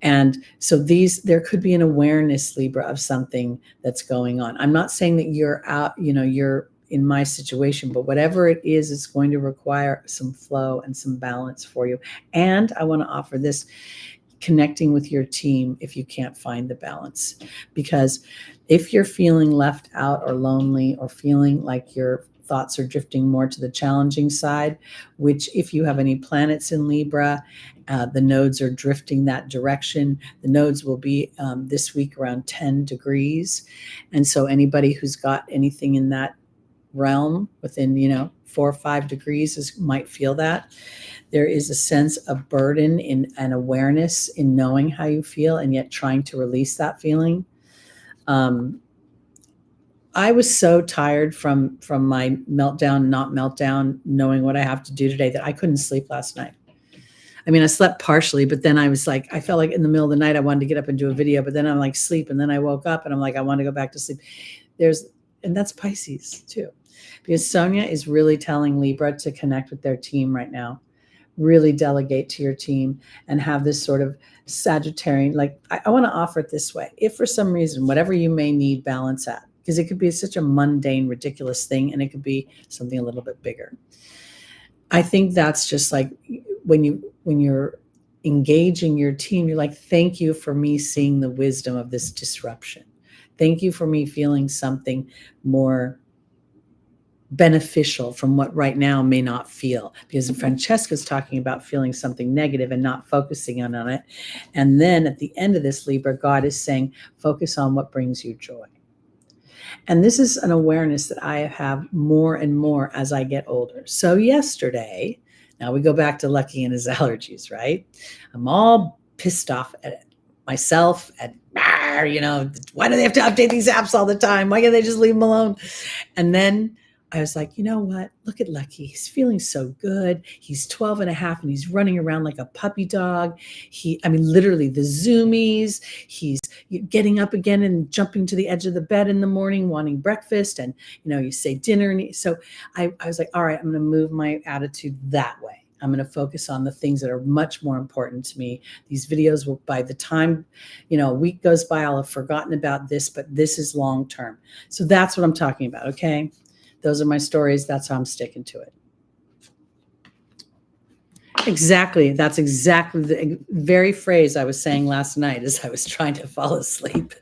And so there could be an awareness, Libra, of something that's going on. I'm not saying that you're out, you're in my situation, but whatever it is, it's going to require some flow and some balance for you. And I want to offer this, connecting with your team if you can't find the balance. Because if you're feeling left out or lonely, or feeling like your thoughts are drifting more to the challenging side, which if you have any planets in Libra, the nodes are drifting that direction. The nodes will be this week around 10 degrees. And so anybody who's got anything in that realm within 4 or 5 degrees might feel that. There is a sense of burden and awareness in knowing how you feel, and yet trying to release that feeling. I was so tired from my not meltdown, knowing what I have to do today, that I couldn't sleep last night. I mean, I slept partially, but then I felt like in the middle of the night, I wanted to get up and do a video, but then I'm like sleep. And then I woke up and I'm like, I want to go back to sleep. And that's Pisces too, because Sonia is really telling Libra to connect with their team right now. Really delegate to your team and have this sort of Sagittarian, I want to offer it this way. If for some reason, whatever you may need balance at, because it could be such a mundane, ridiculous thing, and it could be something a little bit bigger. I think that's just like when you're engaging your team, you're like, thank you for me seeing the wisdom of this disruption. Thank you for me feeling something more beneficial from what right now may not feel, because Francesca's talking about feeling something negative and not focusing on it. And then at the end of this, Libra, God is saying, focus on what brings you joy. And this is an awareness that I have more and more as I get older. So yesterday, now we go back to Lucky and his allergies, right? I'm all pissed off at myself, at why do they have to update these apps all the time? Why can't they just leave them alone? And then I was like, you know what? Look at Lucky. He's feeling so good. He's 12 and a half and he's running around like a puppy dog. Literally the zoomies. He's getting up again and jumping to the edge of the bed in the morning, wanting breakfast. And, you say dinner. And so I was like, all right, I'm going to move my attitude that way. I'm going to focus on the things that are much more important to me. These videos will, by the time, a week goes by, I'll have forgotten about this, but this is long term. So that's what I'm talking about. Okay. Those are my stories. That's how I'm sticking to it. Exactly. That's exactly the very phrase I was saying last night as I was trying to fall asleep.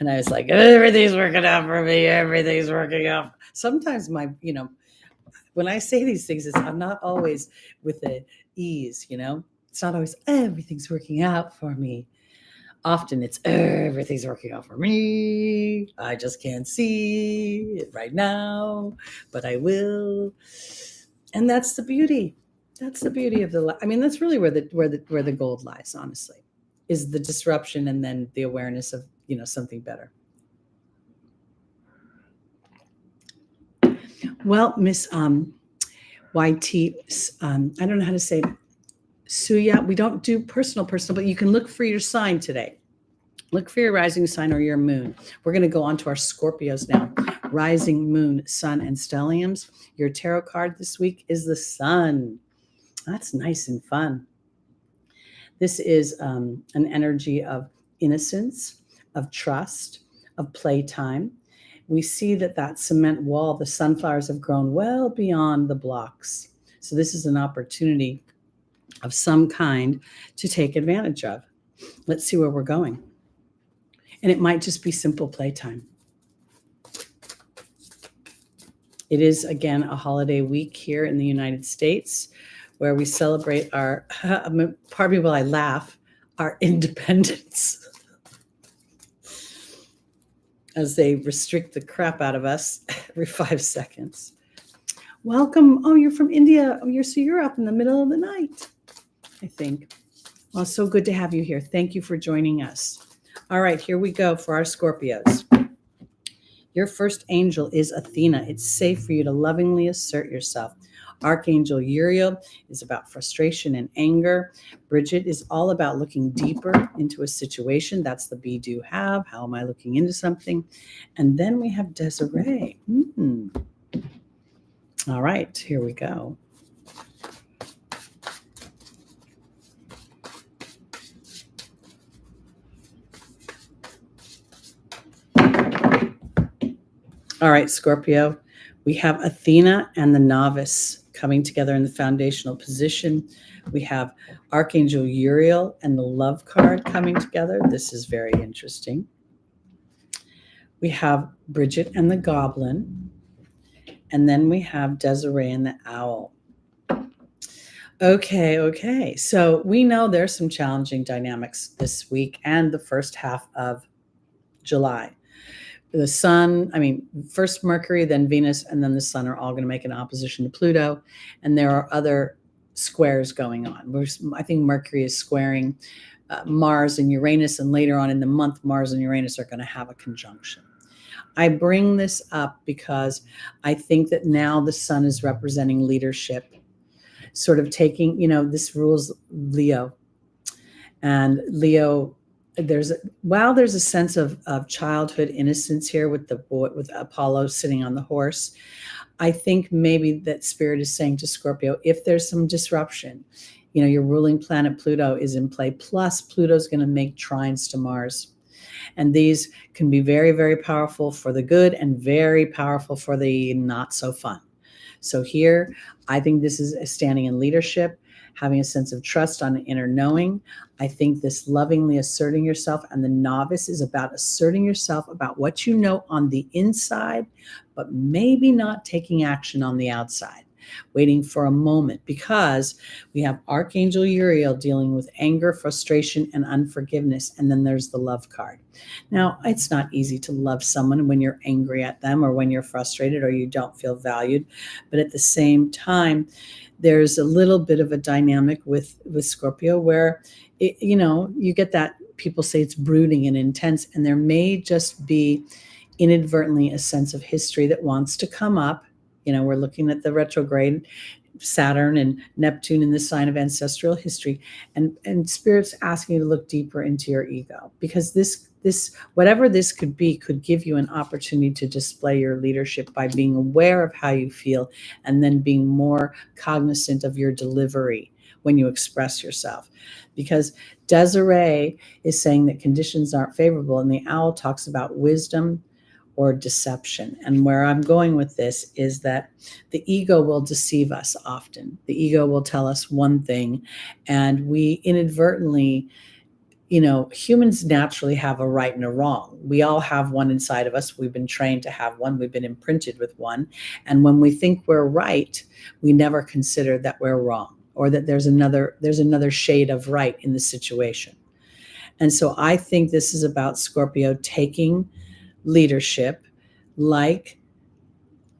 And I was like, everything's working out for me. Everything's working out. Sometimes when I say these things, I'm not always with the ease, It's not always everything's working out for me. Often it's everything's working out for me. I just can't see it right now, but I will. And that's the beauty. That's the beauty of that's really where the gold lies, honestly, is the disruption and then the awareness of, something better. Well, Miss YT, I don't know how to say Suya. We don't do personal, but you can look for your sign today. Look for your rising sign or your moon. We're going to go on to our Scorpios now. Rising, moon, sun, and stelliums. Your tarot card this week is the sun. That's nice and fun. This is an energy of innocence, of trust, of playtime. We see that cement wall, the sunflowers have grown well beyond the blocks. So this is an opportunity of some kind to take advantage of. Let's see where we're going. And it might just be simple playtime. It is, again, a holiday week here in the United States where we celebrate our, pardon me while I laugh, our independence. As they restrict the crap out of us every 5 seconds. Welcome. Oh, you're from India. Oh, you're up in the middle of the night, I think. Well, so good to have you here. Thank you for joining us. All right, here we go for our Scorpios. Your first angel is Athena. It's safe for you to lovingly assert yourself. Archangel Uriel is about frustration and anger. Bridget is all about looking deeper into a situation. That's the be, do, have. How am I looking into something? And then we have Desiree. All right, here we go. All right, Scorpio, we have Athena and the novice coming together in the foundational position. We have Archangel Uriel and the love card coming together. This is very interesting. We have Bridget and the goblin. And then we have Desiree and the owl. Okay. So we know there's some challenging dynamics this week and the first half of July. The sun, first Mercury, then Venus, and then the sun are all going to make an opposition to Pluto. And there are other squares going on. I think Mercury is squaring Mars and Uranus, and later on in the month, Mars and Uranus are going to have a conjunction. I bring this up because I think that now the sun is representing leadership, sort of taking, this rules Leo. And Leo, there's a sense of childhood innocence here with with Apollo sitting on the horse. I think maybe that Spirit is saying to Scorpio, if there's some disruption, your ruling planet Pluto is in play, plus Pluto's going to make trines to Mars. And these can be very, very powerful for the good and very powerful for the not so fun. So here, I think this is standing in leadership, having a sense of trust on inner knowing. I think this lovingly asserting yourself, and the novice is about asserting yourself about what you know on the inside, but maybe not taking action on the outside, waiting for a moment, because we have Archangel Uriel dealing with anger, frustration, and unforgiveness. And then there's the love card. Now, it's not easy to love someone when you're angry at them or when you're frustrated or you don't feel valued. But at the same time, there's a little bit of a dynamic with Scorpio where, you get that people say it's brooding and intense, and there may just be inadvertently a sense of history that wants to come up. We're looking at the retrograde Saturn and Neptune in the sign of ancestral history, and Spirit's asking you to look deeper into your ego, because this whatever this could be could give you an opportunity to display your leadership by being aware of how you feel, and then being more cognizant of your delivery when you express yourself. Because Desiree is saying that conditions aren't favorable, and the owl talks about wisdom or deception. And where I'm going with this is that the ego will deceive us often. The ego will tell us one thing, and we inadvertently, humans naturally have a right and a wrong. We all have one inside of us. We've been trained to have one. We've been imprinted with one. And when we think we're right, we never consider that we're wrong, or that there's another shade of right in the situation. And so I think this is about Scorpio taking leadership like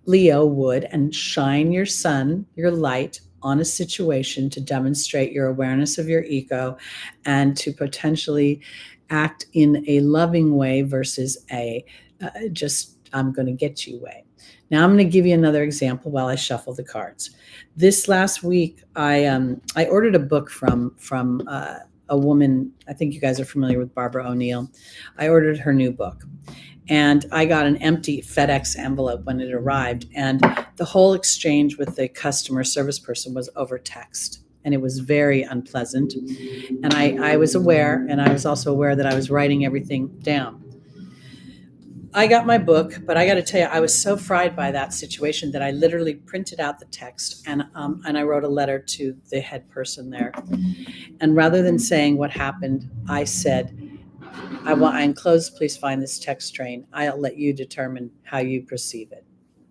Leo would, and shine your sun, your light, on a situation to demonstrate your awareness of your ego, and to potentially act in a loving way versus a just I'm going to get you way. Now I'm going to give you another example while I shuffle the cards. This last week, I ordered a book from a woman. I think you guys are familiar with Barbara O'Neill. I ordered her new book, and I got an empty FedEx envelope when it arrived. And the whole exchange with the customer service person was over text. And it was very unpleasant. And I was aware, and I was also aware that I was writing everything down. I got my book, but I got to tell you, I was so fried by that situation that I literally printed out the text, and I wrote a letter to the head person there. And rather than saying what happened, I said, I enclosed, please find this text train. I'll let you determine how you perceive it.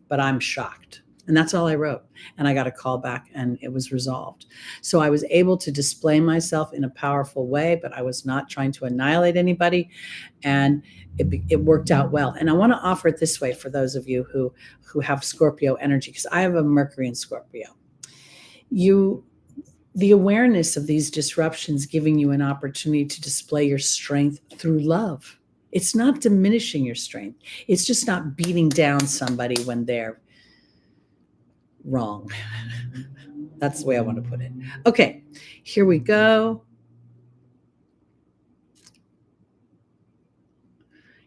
But I'm shocked. And that's all I wrote. And I got a call back, and it was resolved. So I was able to display myself in a powerful way, but I was not trying to annihilate anybody. And it worked out well. And I want to offer it this way for those of you who have Scorpio energy, because I have a Mercury in Scorpio. The awareness of these disruptions giving you an opportunity to display your strength through love. It's not diminishing your strength. It's just not beating down somebody when they're wrong. That's the way I want to put it. Okay, here we go.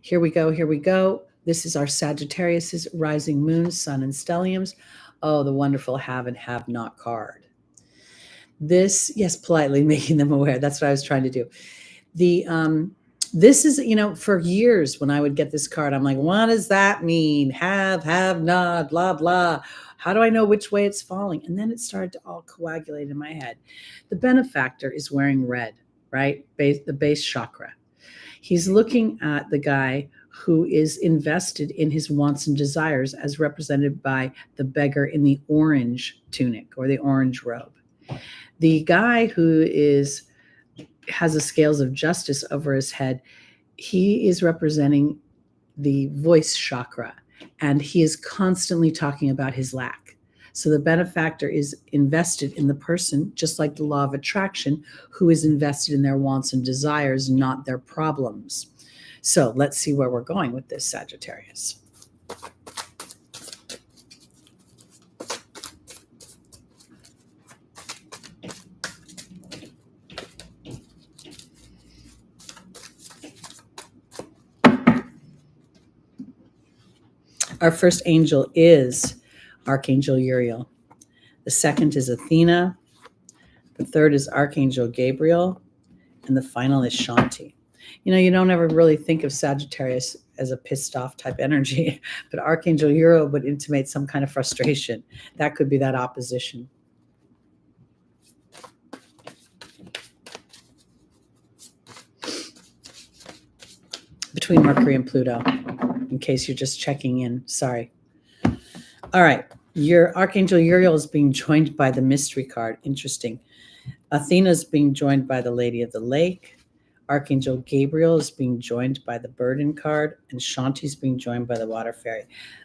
Here we go. This is our Sagittarius' rising moon, sun, and stelliums. Oh, the wonderful have and have not card. This, yes, politely making them aware. That's what I was trying to do. This is, for years when I would get this card, I'm like, what does that mean? Have not, blah, blah. How do I know which way it's falling? And then it started to all coagulate in my head. The benefactor is wearing red, right? The base chakra. He's looking at the guy who is invested in his wants and desires, as represented by the beggar in the orange tunic or the orange robe. The guy who has the scales of justice over his head, he is representing the voice chakra, and he is constantly talking about his lack. So the benefactor is invested in the person, just like the law of attraction, who is invested in their wants and desires, not their problems. So let's see where we're going with this, Sagittarius. Our first angel is Archangel Uriel. The second is Athena. The third is Archangel Gabriel. And the final is Shanti. You don't ever really think of Sagittarius as a pissed off type energy, but Archangel Uriel would intimate some kind of frustration. That could be that opposition. Between Mercury and Pluto, in case you're just checking in. Sorry. All right. Your Archangel Uriel is being joined by the mystery card. Interesting. Athena is being joined by the Lady of the Lake. Archangel Gabriel is being joined by the Burden card, and Shanti is being joined by the Water Fairy.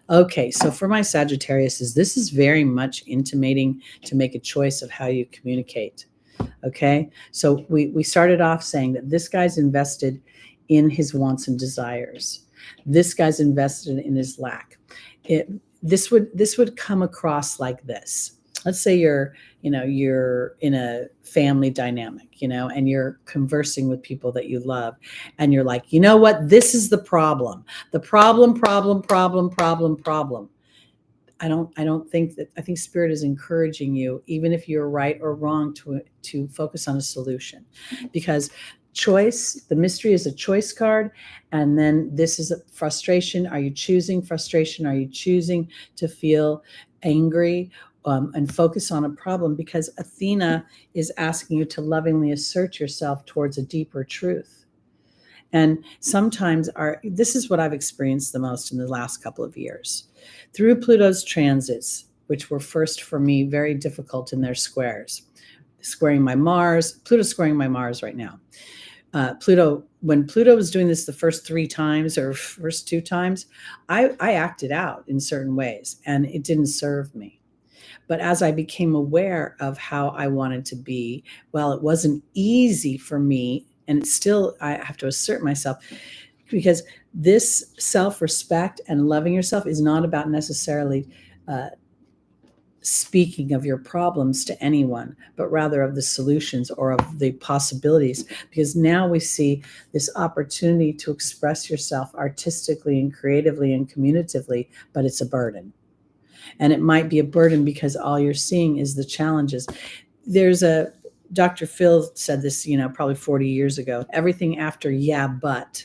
Okay, so for my Sagittarius, this is very much intimating to make a choice of how you communicate. Okay. So we started off saying that this guy's invested in his wants and desires. This guy's invested in his lack. This would come across like this. Let's say you're in a family dynamic, and you're conversing with people that you love, and you're like, you know what? This is the problem. The problem. I don't think that. I think Spirit is encouraging you, even if you're right or wrong, to focus on a solution, because choice, the mystery is a choice card, and then this is a frustration. Are you choosing frustration? Are you choosing to feel angry and focus on a problem? Because Athena is asking you to lovingly assert yourself towards a deeper truth. And sometimes this is what I've experienced the most in the last couple of years. Through Pluto's transits, which were first for me very difficult in their squares, squaring my Mars, Pluto's squaring my Mars right now. When Pluto was doing this the first 3 times or first 2 times, I acted out in certain ways, and it didn't serve me. But as I became aware of how I wanted to be, well, it wasn't easy for me, and still I have to assert myself, because this self-respect and loving yourself is not about necessarily speaking of your problems to anyone, but rather of the solutions or of the possibilities. Because now we see this opportunity to express yourself artistically and creatively and communicatively, but it's a burden. And it might be a burden because all you're seeing is the challenges. Dr. Phil said this, probably 40 years ago, everything after yeah, but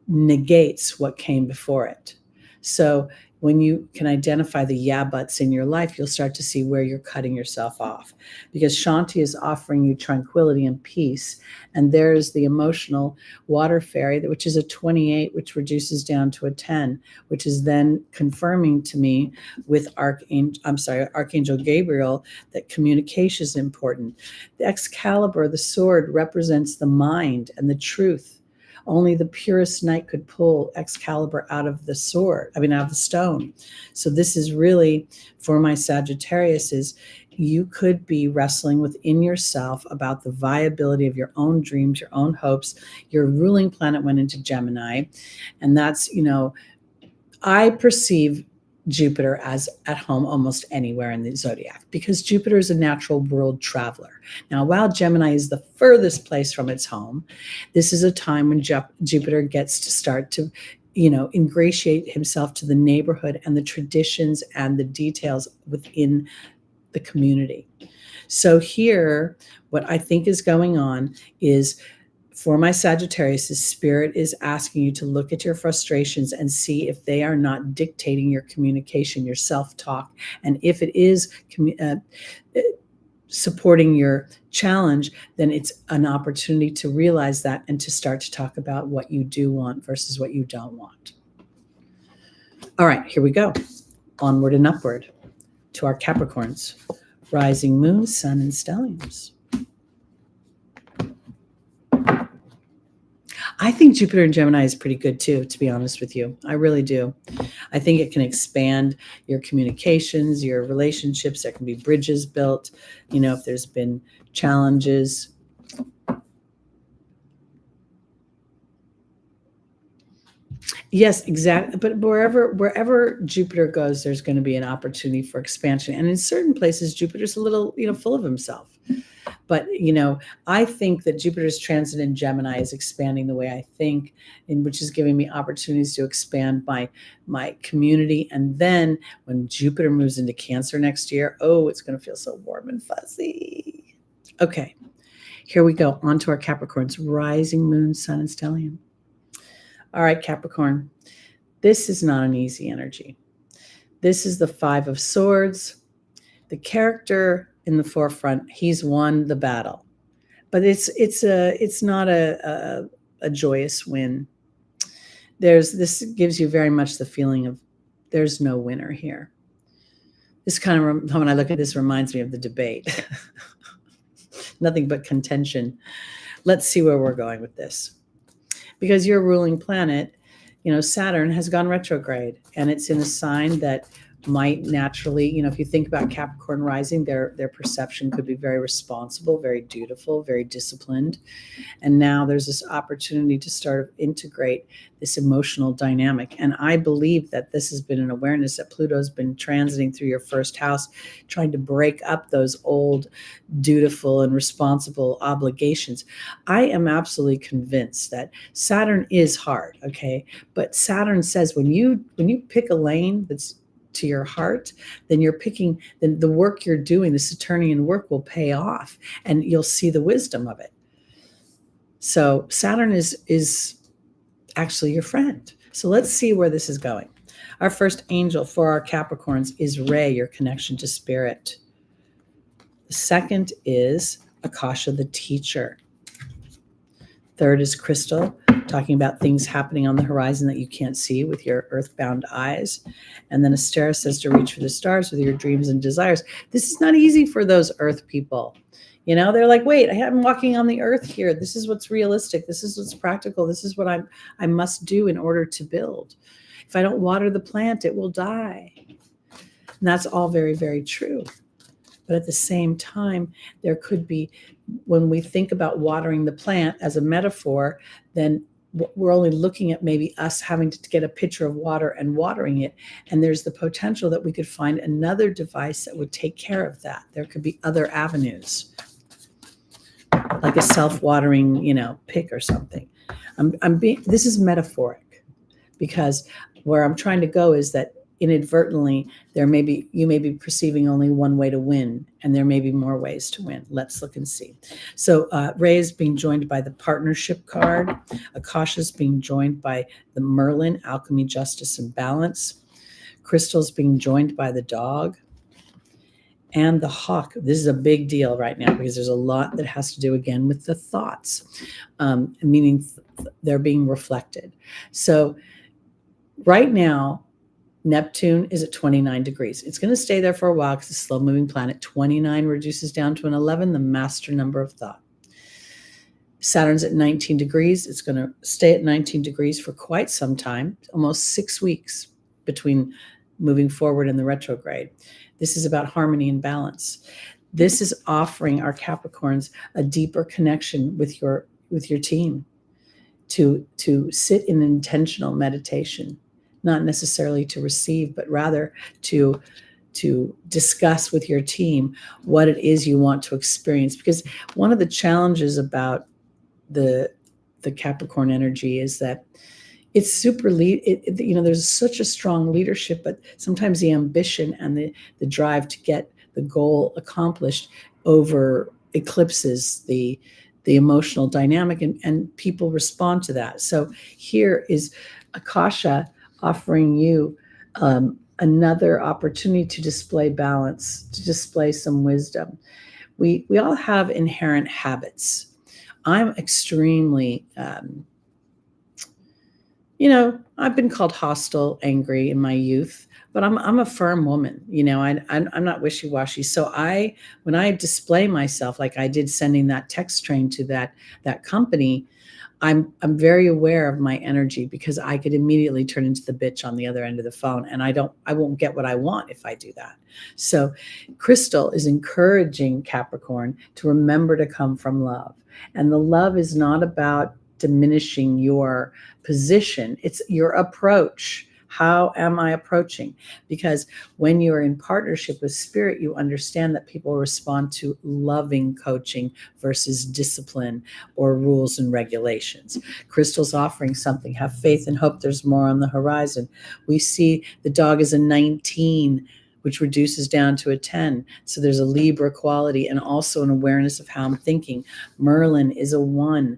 negates what came before it. So when you can identify the yeah buts in your life, you'll start to see where you're cutting yourself off, because Shanti is offering you tranquility and peace. And there's the emotional water fairy, which is a 28, which reduces down to a 10, which is then confirming to me with Archangel Gabriel, that communication is important. The Excalibur, the sword, represents the mind and the truth. Only the purest knight could pull Excalibur out of the stone. So this is really, for my Sagittarius, you could be wrestling within yourself about the viability of your own dreams, your own hopes. Your ruling planet went into Gemini, and that's, I perceive Jupiter as at home almost anywhere in the zodiac, because Jupiter is a natural world traveler. Now, while Gemini is the furthest place from its home, this is a time when Jupiter gets to start to, ingratiate himself to the neighborhood and the traditions and the details within the community. So here, what I think is going on is, for my Sagittarius, Spirit is asking you to look at your frustrations and see if they are not dictating your communication, your self-talk. And if it is supporting your challenge, then it's an opportunity to realize that and to start to talk about what you do want versus what you don't want. All right, here we go. Onward and upward to our Capricorns, rising moon, sun, and stelliums. I think Jupiter in Gemini is pretty good too, to be honest with you. I really do. I think it can expand your communications, your relationships. There can be bridges built, if there's been challenges. Yes, exactly. But wherever Jupiter goes, there's going to be an opportunity for expansion. And in certain places, Jupiter's a little, full of himself. But, I think that Jupiter's transit in Gemini is expanding the way I think, which is giving me opportunities to expand my community. And then when Jupiter moves into Cancer next year, it's going to feel so warm and fuzzy. Okay, here we go. On to our Capricorns, rising moon, sun, and stellium. All right, Capricorn, this is not an easy energy. This is the 5 of Swords. The character in the forefront, he's won the battle, but it's not a joyous win. This gives you very much the feeling of there's no winner here. This kind of, when I look at this, reminds me of the debate. Nothing but contention. Let's see where we're going with this. Because your ruling planet, Saturn, has gone retrograde, and it's in a sign that might naturally, if you think about Capricorn rising, their perception could be very responsible, very dutiful, very disciplined. And now there's this opportunity to start to integrate this emotional dynamic. And I believe that this has been an awareness that Pluto's been transiting through your first house, trying to break up those old dutiful and responsible obligations. I am absolutely convinced that Saturn is hard, okay? But Saturn says when you pick a lane that's to your heart, then then the work you're doing, the Saturnian work, will pay off, and you'll see the wisdom of it. So Saturn is actually your friend. So let's see where this is going. Our first angel for our Capricorns is Re, your connection to spirit. The second is Akasha, the teacher. Third is Crystal, talking about things happening on the horizon that you can't see with your earthbound eyes. And then Astera says to reach for the stars with your dreams and desires. This is not easy for those earth people. They're like, wait, I'm walking on the earth here. This is what's realistic. This is what's practical. This is what I must do in order to build. If I don't water the plant, it will die. And that's all very, very true. But at the same time, there could be, when we think about watering the plant as a metaphor, then we're only looking at maybe us having to get a pitcher of water and watering it. And there's the potential that we could find another device that would take care of that. There could be other avenues, like a self-watering, pick or something. This is metaphoric, because where I'm trying to go is that inadvertently you may be perceiving only one way to win, and there may be more ways to win. Let's look and see. So Ray is being joined by the partnership card. Akasha is being joined by the Merlin, alchemy, justice, and balance. Crystal's being joined by the dog. And the hawk. This is a big deal right now, because there's a lot that has to do again with the thoughts, meaning they're being reflected. So right now, Neptune is at 29 degrees. It's going to stay there for a while because it's a slow-moving planet. 29 reduces down to an 11, the master number of thought. Saturn's at 19 degrees. It's going to stay at 19 degrees for quite some time, almost 6 weeks between moving forward and the retrograde. This is about harmony and balance. This is offering our Capricorns a deeper connection with your team, to sit in intentional meditation, not necessarily to receive, but rather to discuss with your team what it is you want to experience. Because one of the challenges about the Capricorn energy is that it's super there's such a strong leadership, but sometimes the ambition and the drive to get the goal accomplished eclipses the emotional dynamic, and people respond to that. So here is Akasha offering you another opportunity to display balance, to display some wisdom. We all have inherent habits. I'm extremely, I've been called hostile, angry in my youth, but I'm a firm woman. I'm not wishy-washy. So when I display myself, like I did sending that text train to that company, I'm very aware of my energy, because I could immediately turn into the bitch on the other end of the phone, and I won't get what I want if I do that. So Crystal is encouraging Capricorn to remember to come from love. And the love is not about diminishing your position. It's your approach. How am I approaching? Because when you're in partnership with spirit, you understand that people respond to loving coaching versus discipline or rules and regulations. Crystal's offering something. Have faith and hope there's more on the horizon. We see the dog is a 19, which reduces down to a 10. So there's a Libra quality, and also an awareness of how I'm thinking. Merlin is a 1,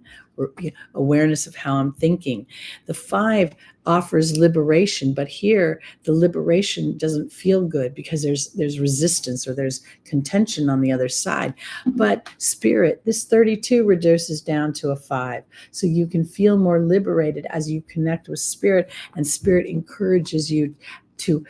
awareness of how I'm thinking. The 5 offers liberation, but here the liberation doesn't feel good, because there's resistance, or there's contention on the other side. But spirit, this 32 reduces down to a 5. So you can feel more liberated as you connect with spirit, and spirit encourages you to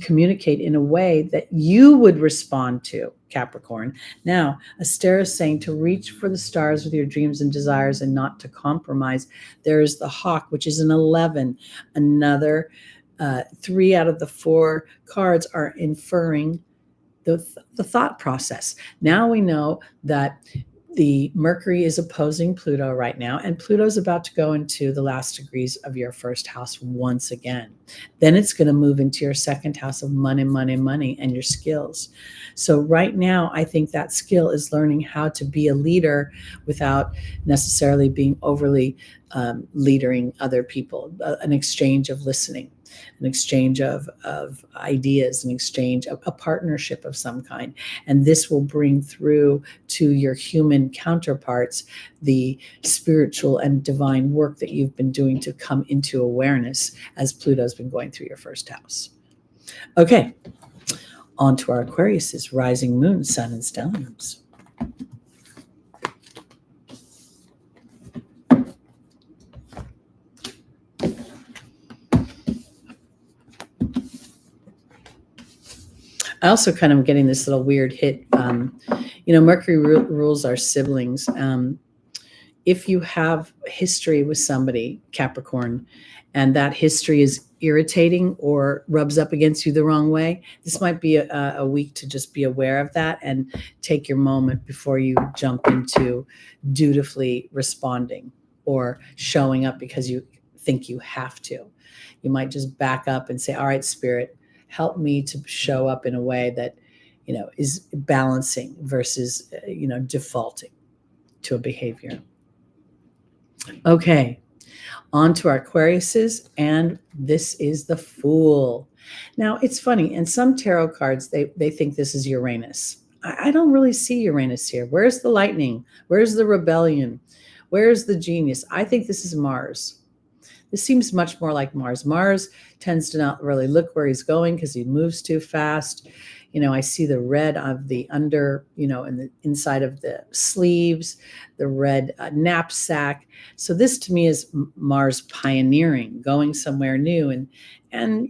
communicate in a way that you would respond to, Capricorn. Now, Astera is saying to reach for the stars with your dreams and desires, and not to compromise. There is the hawk, which is an 11, another 3 out of the 4 cards are inferring the thought process. Now we know that the Mercury is opposing Pluto right now, and Pluto's about to go into the last degrees of your first house once again. Then it's going to move into your second house of money, money, money, and your skills. So right now, I think that skill is learning how to be a leader without necessarily being overly leadering other people, an exchange of listening, an exchange of ideas, an exchange of a partnership of some kind. And this will bring through to your human counterparts the spiritual and divine work that you've been doing to come into awareness as Pluto's been going through your first house. Okay, on to our Aquarius's rising moon, sun, and stelliums. I also kind of getting this little weird hit. Mercury rules our siblings. If you have history with somebody, Capricorn, and that history is irritating or rubs up against you the wrong way, this might be a week to just be aware of that and take your moment before you jump into dutifully responding or showing up because you think you have to. You might just back up and say, all right, Spirit, help me to show up in a way that, is balancing versus, defaulting to a behavior. Okay, on to our Aquariuses, and this is the Fool. Now, it's funny, in some tarot cards, they think this is Uranus. I don't really see Uranus here. Where's the lightning? Where's the rebellion? Where's the genius? I think this is Mars. This seems much more like Mars. Mars tends to not really look where he's going because he moves too fast. I see the red of the under, in the inside of the sleeves, the red knapsack. So this to me is Mars pioneering, going somewhere new and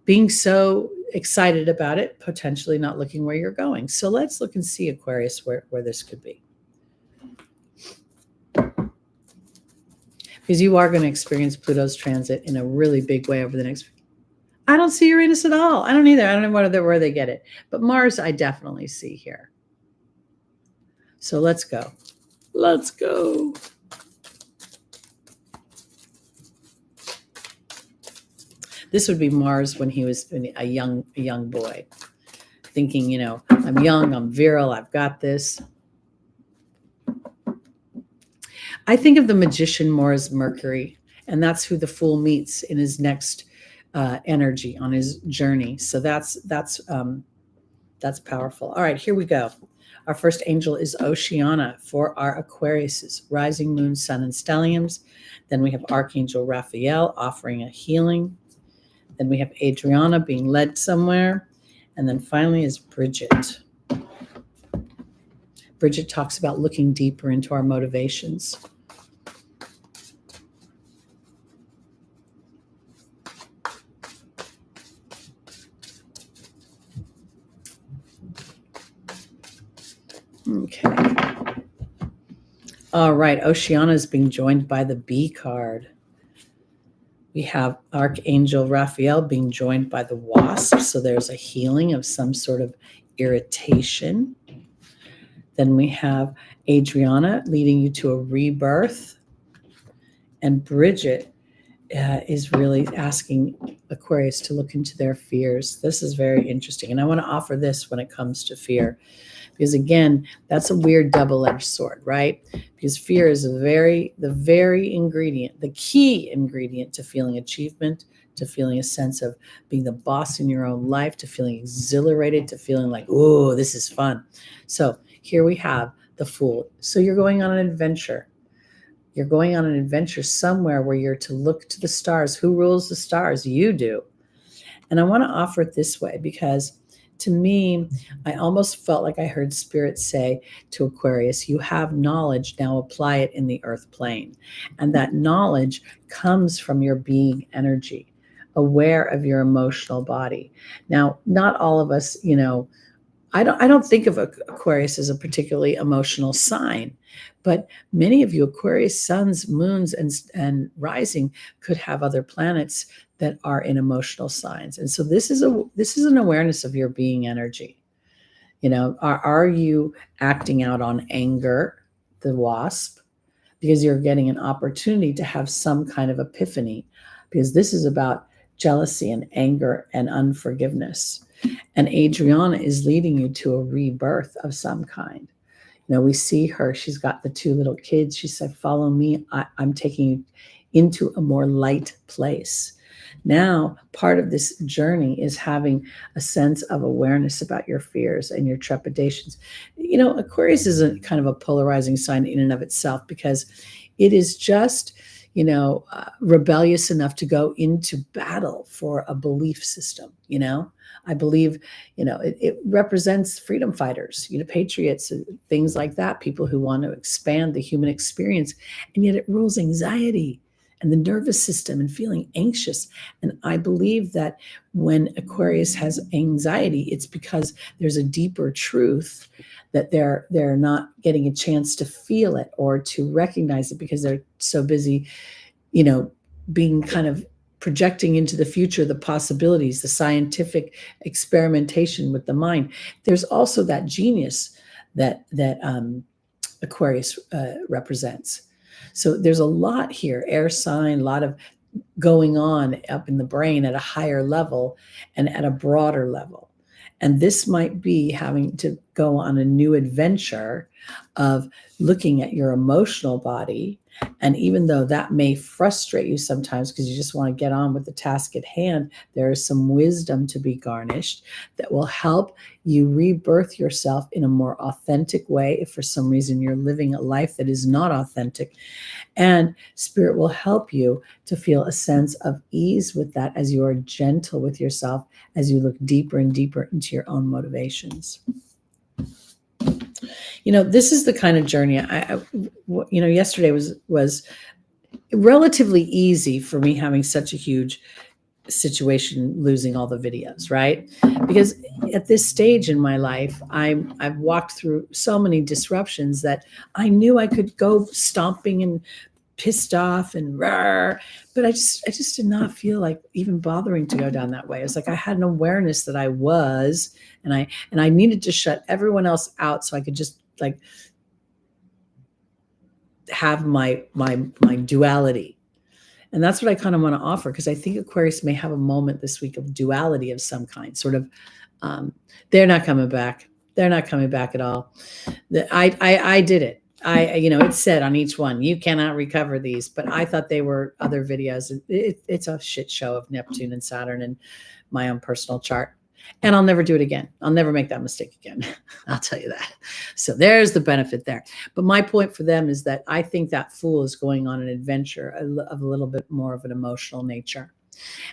being so excited about it, potentially not looking where you're going. So let's look and see, Aquarius, where this could be. Because you are going to experience Pluto's transit in a really big way over the next. I don't see Uranus at all. I don't either. I don't know where they get it. But Mars, I definitely see here. So let's go. Let's go. This would be Mars when he was a young boy, thinking, I'm young, I'm virile, I've got this. I think of the magician more as Mercury, and that's who the Fool meets in his next energy on his journey. So that's powerful. All right, here we go. Our first angel is Oceana for our Aquariuses, rising moon, sun, and stelliums. Then we have Archangel Raphael offering a healing. Then we have Adriana being led somewhere. And then finally is Bridget. Bridget talks about looking deeper into our motivations. Okay. All right. Oceana is being joined by the B card. We have Archangel Raphael being joined by the Wasp. So there's a healing of some sort of irritation. Then we have Adriana leading you to a rebirth. And Bridget is really asking Aquarius to look into their fears. This is very interesting. And I want to offer this when it comes to fear. Because again, that's a weird double-edged sword, right? Because fear is the very ingredient, the key ingredient to feeling achievement, to feeling a sense of being the boss in your own life, to feeling exhilarated, to feeling like, oh, this is fun. So here we have the Fool. So you're going on an adventure. You're going on an adventure somewhere where you're to look to the stars. Who rules the stars? You do. And I want to offer it this way because to me, I almost felt like I heard Spirit say to Aquarius, you have knowledge, now apply it in the earth plane. And that knowledge comes from your being energy, aware of your emotional body. Now, not all of us, I don't think of Aquarius as a particularly emotional sign, but many of you Aquarius suns, moons, and rising could have other planets that are in emotional signs. And so this is an awareness of your being energy. You know, are you acting out on anger, the wasp, because you're getting an opportunity to have some kind of epiphany, because this is about jealousy and anger and unforgiveness. And Adriana is leading you to a rebirth of some kind. You know, we see her, she's got the 2 little kids. She said, follow me. I'm taking you into a more light place. Now, part of this journey is having a sense of awareness about your fears and your trepidations. You know, Aquarius is a kind of a polarizing sign in and of itself, because it is just, you know, rebellious enough to go into battle for a belief system. You know, I believe, you know, it represents freedom fighters, you know, patriots, things like that, people who want to expand the human experience, and yet it rules anxiety and the nervous system and feeling anxious. And I believe that when Aquarius has anxiety, it's because there's a deeper truth that they're not getting a chance to feel it or to recognize it, because they're so busy, you know, being kind of projecting into the future, the possibilities, the scientific experimentation with the mind. There's also that genius that Aquarius represents. So there's a lot here, air sign, a lot of going on up in the brain at a higher level and at a broader level. And this might be having to go on a new adventure of looking at your emotional body. And even though that may frustrate you sometimes because you just want to get on with the task at hand, there is some wisdom to be garnished that will help you rebirth yourself in a more authentic way if for some reason you're living a life that is not authentic. And Spirit will help you to feel a sense of ease with that as you are gentle with yourself, as you look deeper and deeper into your own motivations. You know, this is the kind of journey you know, yesterday was relatively easy for me, having such a huge situation, losing all the videos, right? Because at this stage in my life, I've walked through so many disruptions that I knew I could go stomping and pissed off and rah, but I just did not feel like even bothering to go down that way. It's like I had an awareness that I was, and I needed to shut everyone else out so I could just like have my duality. And that's what I kind of want to offer, because I think Aquarius may have a moment this week of duality of some kind, sort of. They're not coming back. They're not coming back at all. I did it. You know, it said on each one, you cannot recover these, but I thought they were other videos. It's a shit show of Neptune and Saturn and my own personal chart. And I'll never do it again. I'll never make that mistake again. I'll tell you that. So there's the benefit there. But my point for them is that I think that Fool is going on an adventure of a little bit more of an emotional nature.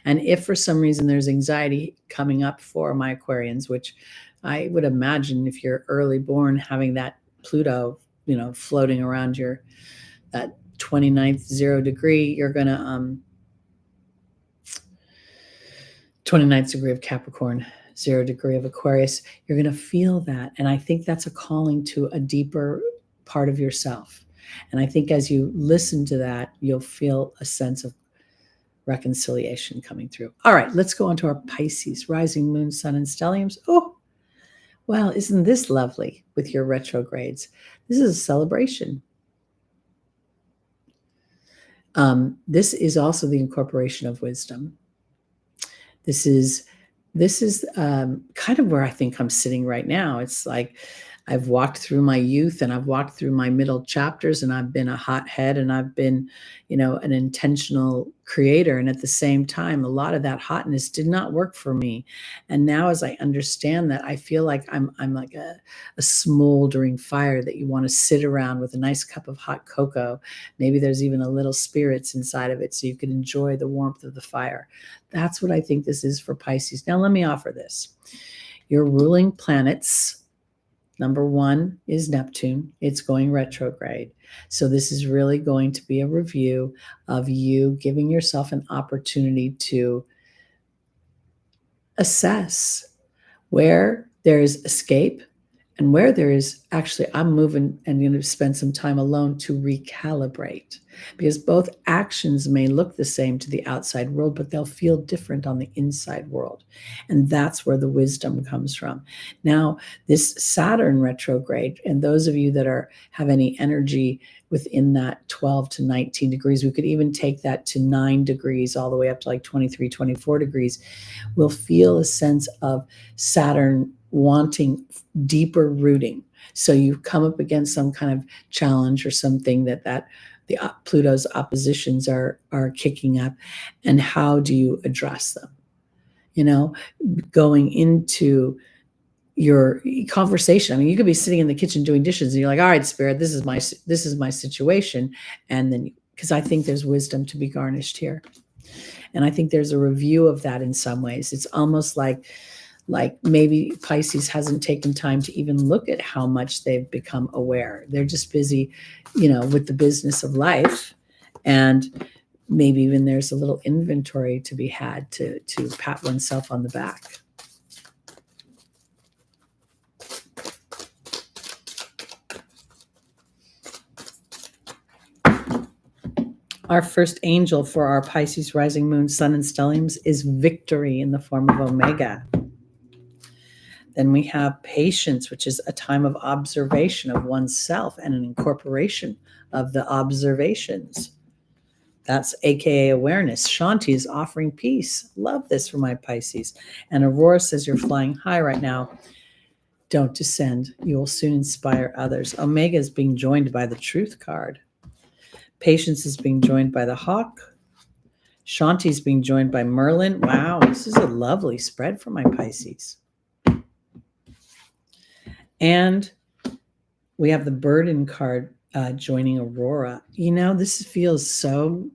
And if for some reason there's anxiety coming up for my Aquarians, which I would imagine if you're early born, having that Pluto, you know, floating around your that 29th 0 degree, you're going to 29th degree of Capricorn, 0 degree of Aquarius, you're going to feel that. And I think that's a calling to a deeper part of yourself. And I think as you listen to that, you'll feel a sense of reconciliation coming through. All right, let's go on to our Pisces, rising moon, sun, and stelliums. Oh, well, isn't this lovely with your retrogrades? This is a celebration. This is also the incorporation of wisdom. This is kind of where I think I'm sitting right now. It's like I've walked through my youth and I've walked through my middle chapters, and I've been a hothead and I've been, you know, an intentional creator. And at the same time, a lot of that hotness did not work for me. And now as I understand that, I feel like I'm like a smoldering fire that you want to sit around with a nice cup of hot cocoa. Maybe there's even a little spirits inside of it so you can enjoy the warmth of the fire. That's what I think this is for Pisces. Now, let me offer this. Your ruling planets, number 1 is Neptune. It's going retrograde. So this is really going to be a review of you giving yourself an opportunity to assess where there is escape And where there is, actually, I'm moving and going to spend some time alone to recalibrate, because both actions may look the same to the outside world, but they'll feel different on the inside world. And that's where the wisdom comes from. Now, this Saturn retrograde, and those of you that have any energy within that 12 to 19 degrees, we could even take that to 9 degrees, all the way up to like 23, 24 degrees, will feel a sense of Saturn wanting deeper rooting. So you come up against some kind of challenge or something that the Pluto's oppositions are kicking up, and how do you address them? Going into your conversation. I mean, you could be sitting in the kitchen doing dishes and you're like, all right, Spirit, this is my situation. And then, because I think there's wisdom to be garnished here. And I think there's a review of that in some ways. It's almost like maybe Pisces hasn't taken time to even look at how much they've become aware. They're just busy, with the business of life. And maybe even there's a little inventory to be had to pat oneself on the back. Our first angel for our Pisces rising moon, sun, and stelliums is victory in the form of Omega. Then we have patience, which is a time of observation of oneself and an incorporation of the observations. That's AKA awareness. Shanti is offering peace. Love this for my Pisces. And Aurora says, you're flying high right now. Don't descend. You will soon inspire others. Omega is being joined by the Truth card. Patience is being joined by the Hawk. Shanti is being joined by Merlin. Wow, this is a lovely spread for my Pisces. And we have the Burden card joining Aurora. This feels so,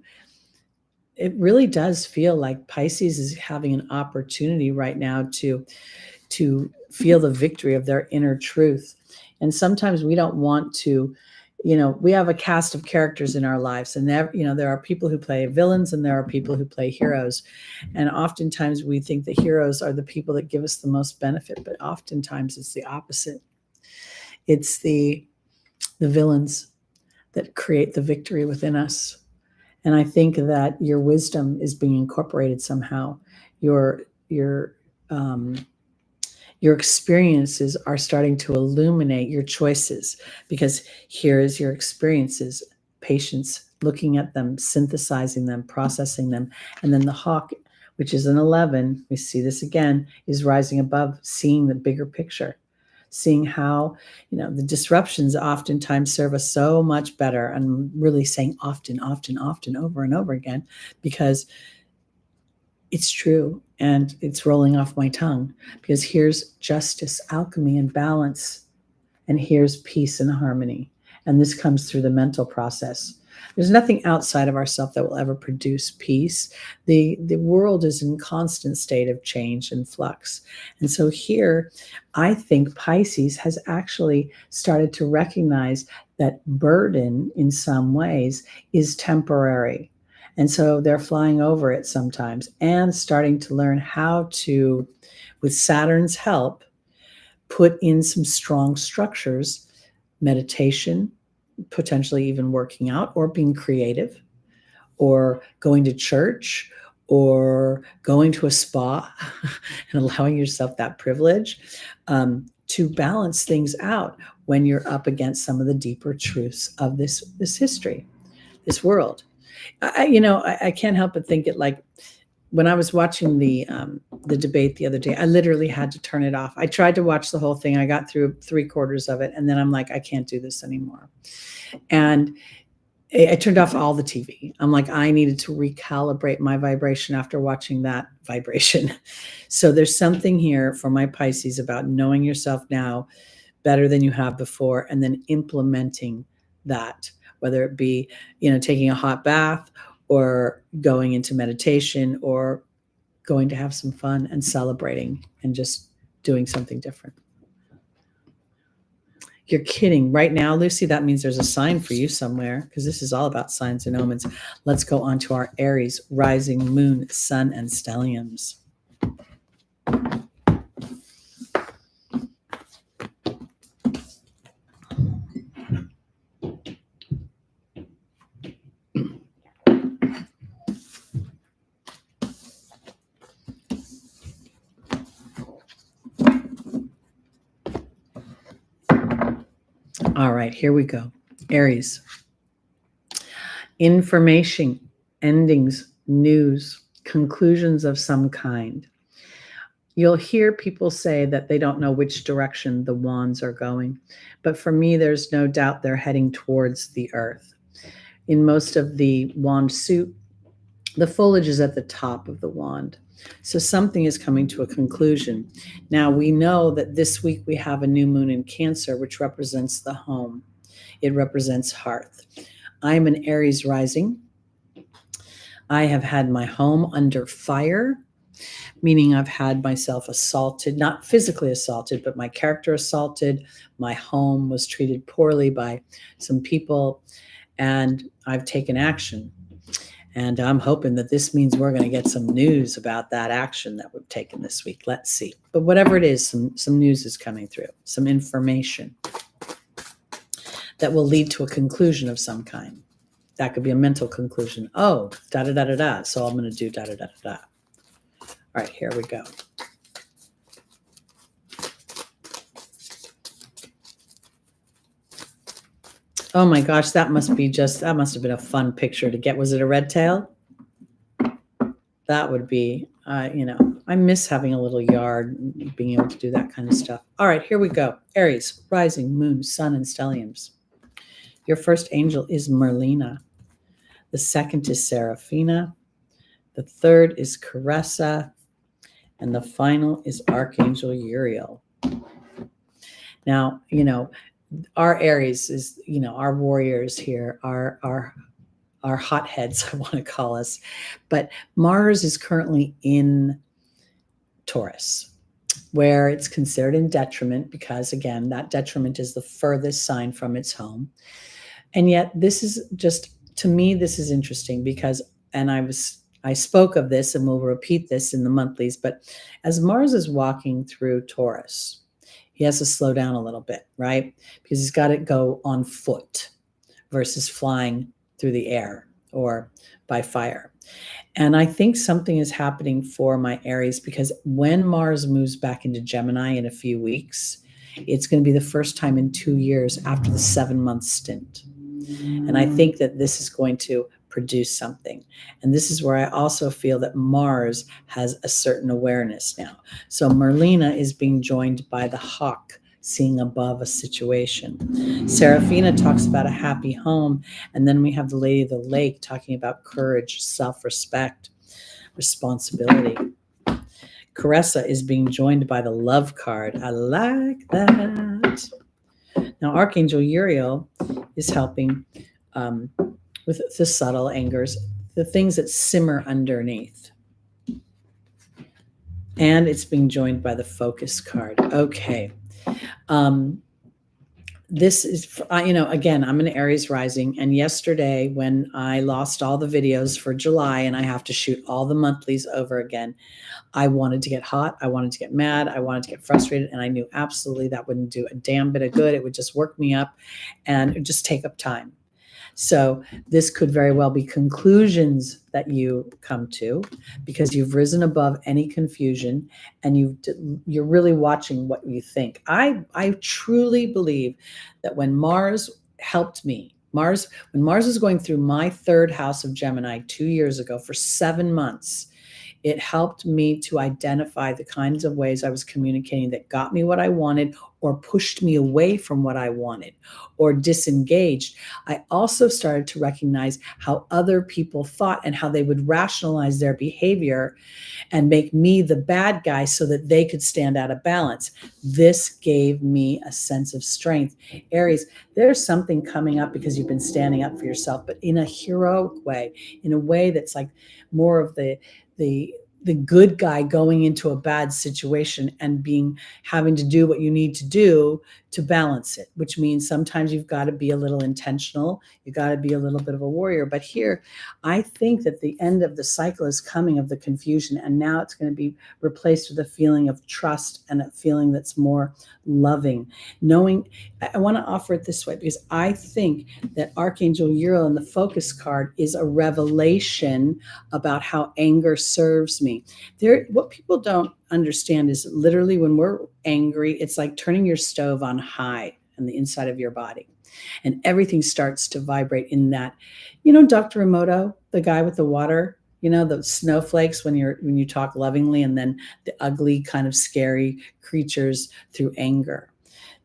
it really does feel like Pisces is having an opportunity right now to feel the victory of their inner truth. And sometimes we don't want to, we have a cast of characters in our lives, and there are people who play villains and there are people who play heroes. And oftentimes we think the heroes are the people that give us the most benefit, but oftentimes it's the opposite. It's the villains that create the victory within us. And I think that your wisdom is being incorporated somehow. Your experiences are starting to illuminate your choices, because here is your experiences, patience, looking at them, synthesizing them, processing them. And then the Hawk, which is an 11, we see this again, is rising above, seeing the bigger picture, seeing how, the disruptions oftentimes serve us so much better. I'm really saying often, over and over again, because it's true and it's rolling off my tongue, because here's justice, alchemy, and balance. And here's peace and harmony. And this comes through the mental process. There's nothing outside of ourselves that will ever produce peace. The world is in constant state of change and flux. And so here, I think Pisces has actually started to recognize that burden in some ways is temporary. And so they're flying over it sometimes and starting to learn how to, with Saturn's help, put in some strong structures, meditation, potentially even working out, or being creative, or going to church, or going to a spa and allowing yourself that privilege to balance things out when you're up against some of the deeper truths of this history, this world. I can't help but think it, like when I was watching the debate the other day, I literally had to turn it off. I tried to watch the whole thing. I got through 3/4 of it, and then I'm like, I can't do this anymore. And I turned off all the TV. I'm like, I needed to recalibrate my vibration after watching that vibration. So there's something here for my Pisces about knowing yourself now better than you have before, and then implementing that, whether it be, taking a hot bath, or going into meditation, or going to have some fun and celebrating and just doing something different. You're kidding. Right now, Lucy, that means there's a sign for you somewhere, because this is all about signs and omens. Let's go on to our Aries, rising moon, sun, and stelliums. All right, here we go. Aries. Information, endings, news, conclusions of some kind. You'll hear people say that they don't know which direction the wands are going, but for me, there's no doubt they're heading towards the earth. In most of the wand suit, the foliage is at the top of the wand. So something is coming to a conclusion. Now we know that this week we have a new moon in Cancer, which represents the home. It represents hearth. I'm an Aries rising. I have had my home under fire, meaning I've had myself assaulted, not physically assaulted, but my character assaulted. My home was treated poorly by some people, and I've taken action. And I'm hoping that this means we're going to get some news about that action that we've taken this week. Let's see. But whatever it is, some news is coming through, some information that will lead to a conclusion of some kind. That could be a mental conclusion. Oh, da-da-da-da-da. So I'm going to do da-da-da-da-da. All right, here we go. Oh my gosh, that must have been a fun picture to get. Was it a red tail? That would be, I miss having a little yard, being able to do that kind of stuff. All right, here we go. Aries, rising, moon, sun, and stelliums. Your first angel is Merlina. The second is Seraphina. The third is Caressa. And the final is Archangel Uriel. Now, our Aries is, our warriors here, our hotheads, I want to call us. But Mars is currently in Taurus, where it's considered in detriment because, again, that detriment is the furthest sign from its home. And yet this is just, to me, this is interesting because, and I spoke of this and we'll repeat this in the monthlies, but as Mars is walking through Taurus, he has to slow down a little bit, right? Because he's got to go on foot versus flying through the air or by fire. And I think something is happening for my Aries because when Mars moves back into Gemini in a few weeks, it's going to be the first time in 2 years after the 7-month stint. And I think that this is going to produce something. And this is where I also feel that Mars has a certain awareness now. So Merlina is being joined by the hawk, seeing above a situation. Seraphina talks about a happy home. And then we have the Lady of the Lake talking about courage, self-respect, responsibility. Caressa is being joined by the love card. I like that. Now, Archangel Uriel is helping with the subtle angers, the things that simmer underneath. And it's being joined by the focus card. Okay. This is, again, I'm an Aries rising. And yesterday when I lost all the videos for July and I have to shoot all the monthlies over again, I wanted to get hot. I wanted to get mad. I wanted to get frustrated. And I knew absolutely that wouldn't do a damn bit of good. It would just work me up and it would just take up time. So this could very well be conclusions that you come to because you've risen above any confusion and you're really watching what you think. I truly believe that when Mars helped me, when Mars was going through my third house of Gemini 2 years ago for 7 months, it helped me to identify the kinds of ways I was communicating that got me what I wanted or pushed me away from what I wanted or disengaged. I also started to recognize how other people thought and how they would rationalize their behavior and make me the bad guy so that they could stand out of balance. This gave me a sense of strength. Aries, there's something coming up because you've been standing up for yourself, but in a heroic way, in a way that's like more of the good guy going into a bad situation and having to do what you need to do to balance it, which means sometimes you've got to be a little intentional. You got to be a little bit of a warrior. But here, I think that the end of the cycle is coming of the confusion. And now it's going to be replaced with a feeling of trust and a feeling that's more loving. Knowing, I want to offer it this way because I think that Archangel Uriel in the focus card is a revelation about how anger serves me. What people don't understand is literally when we're angry, it's like turning your stove on high, and the inside of your body. And everything starts to vibrate in that. Dr. Emoto, the guy with the water, the snowflakes when you talk lovingly, and then the ugly kind of scary creatures through anger.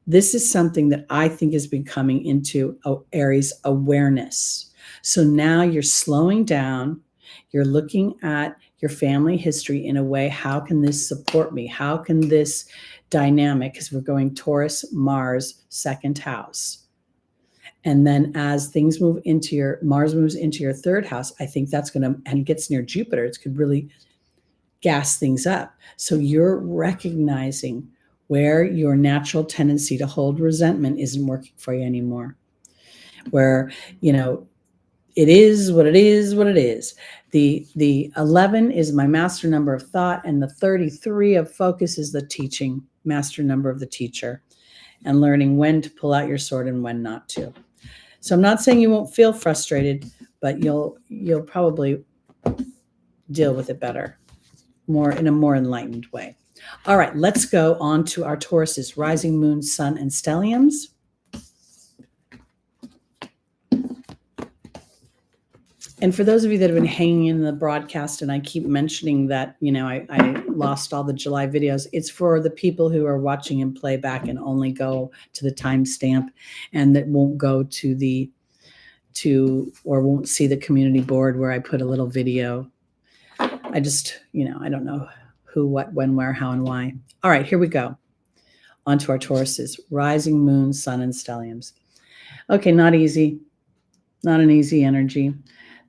This is something that I think has been coming into Aries awareness. So now you're slowing down, you're looking at your family history in a way, how can this support me? How can this dynamic, because we're going Taurus, Mars, second house. And then as things move into Mars moves into your third house, I think that's going to, and gets near Jupiter, it could really gas things up. So you're recognizing where your natural tendency to hold resentment isn't working for you anymore. Where, it is what it is, what it is. The 11 is my master number of thought, and the 33 of focus is the teaching, master number of the teacher, and learning when to pull out your sword and when not to. So I'm not saying you won't feel frustrated, but you'll probably deal with it better, in a more enlightened way. All right, let's go on to our Tauruses, rising, moon, sun, and stelliums. And for those of you that have been hanging in the broadcast, and I keep mentioning that, I lost all the July videos, it's for the people who are watching in playback and only go to the timestamp, and that won't go or won't see the community board where I put a little video. I just, I don't know who, what, when, where, how, and why. All right, here we go. On to our Tauruses, rising, moon, sun, and stelliums. Okay, not easy. Not an easy energy.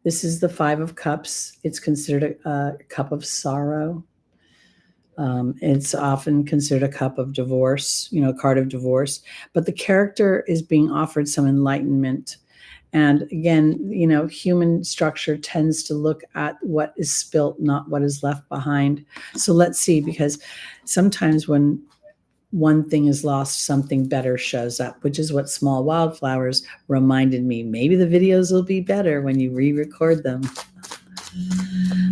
This is the 5 of Cups. It's considered a cup of sorrow. It's often considered a cup of divorce, a card of divorce. But the character is being offered some enlightenment. And again, human structure tends to look at what is spilt, not what is left behind. So let's see, because sometimes when one thing is lost, something better shows up, which is what Small Wildflowers reminded me. Maybe the videos will be better when you re-record them.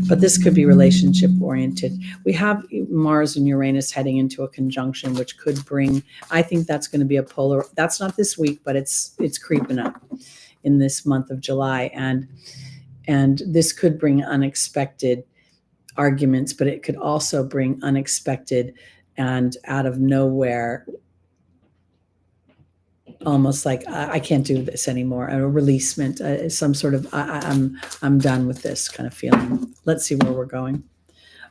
But this could be relationship oriented. We have Mars and Uranus heading into a conjunction, which could bring, I think that's going to be a polar, that's not this week, but it's creeping up in this month of July. And this could bring unexpected arguments, but it could also bring unexpected and out of nowhere, almost like I can't do this anymore, a releasement, some sort of I'm done with this kind of feeling. Let's see where we're going.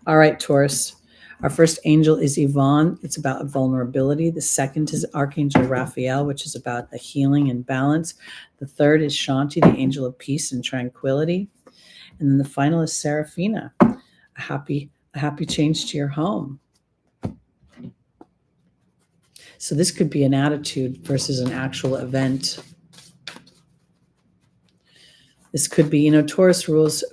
All right, Taurus. Our first angel is Yvonne. It's about vulnerability. The second is Archangel Raphael, which is about the healing and balance. The third is Shanti, the angel of peace and tranquility. And then the final is Seraphina, a happy change to your home. So this could be an attitude versus an actual event. This could be, Taurus rules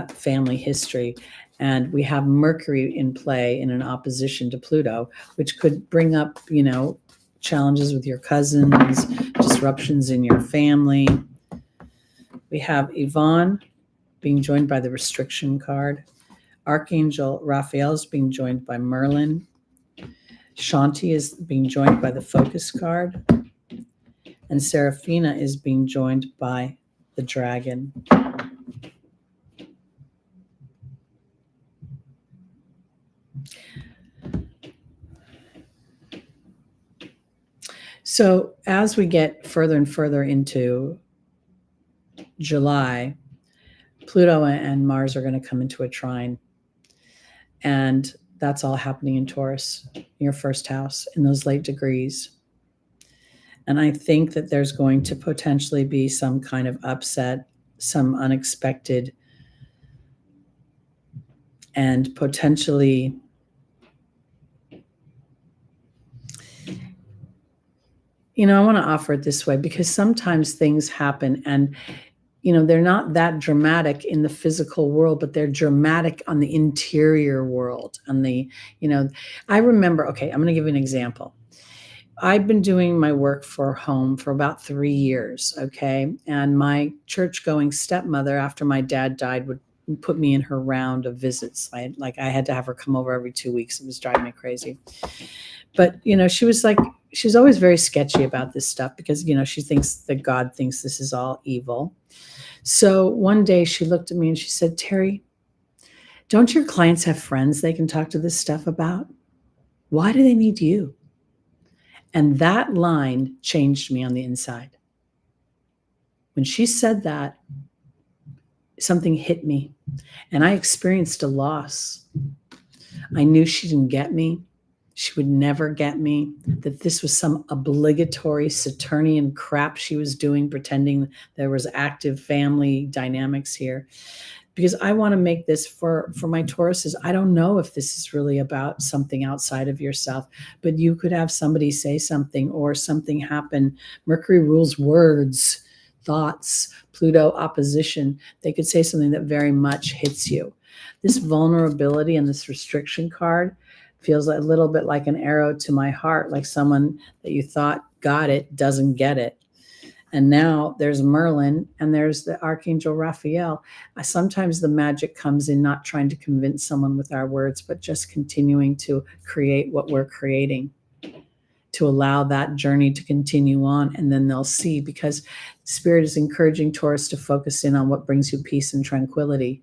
family history, and we have Mercury in play in an opposition to Pluto, which could bring up, challenges with your cousins, disruptions in your family. We have Yvonne being joined by the restriction card. Archangel Raphael is being joined by Merlin. Shanti is being joined by the focus card, and Seraphina is being joined by the dragon. So as we get further and further into July, Pluto and Mars are going to come into a trine, and that's all happening in Taurus, your first house, in those late degrees. And I think that there's going to potentially be some kind of upset, some unexpected, and potentially, I want to offer it this way, because sometimes things happen and they're not that dramatic in the physical world, but they're dramatic on the interior world. And I remember, okay, I'm going to give you an example. I've been doing my work for home for about 3 years, okay? And my church-going stepmother, after my dad died, would put me in her round of visits. I had to have her come over every 2 weeks. It was driving me crazy. But, she was like she's always very sketchy about this stuff because, she thinks that God thinks this is all evil. So one day she looked at me and she said, Teri, don't your clients have friends they can talk to this stuff about? Why do they need you? And that line changed me on the inside. When she said that, something hit me and I experienced a loss. I knew she didn't get me. She would never get me, that this was some obligatory Saturnian crap she was doing, pretending there was active family dynamics here. Because I want to make this for my Tauruses. I don't know if this is really about something outside of yourself, but you could have somebody say something or something happen. Mercury rules words, thoughts, Pluto opposition. They could say something that very much hits you. This vulnerability and this restriction card feels a little bit like an arrow to my heart, like someone that you thought got it doesn't get it. And now there's Merlin and there's the Archangel Raphael. Sometimes the magic comes in not trying to convince someone with our words, but just continuing to create what we're creating, to allow that journey to continue on. And then they'll see, because Spirit is encouraging Taurus to focus in on what brings you peace and tranquility,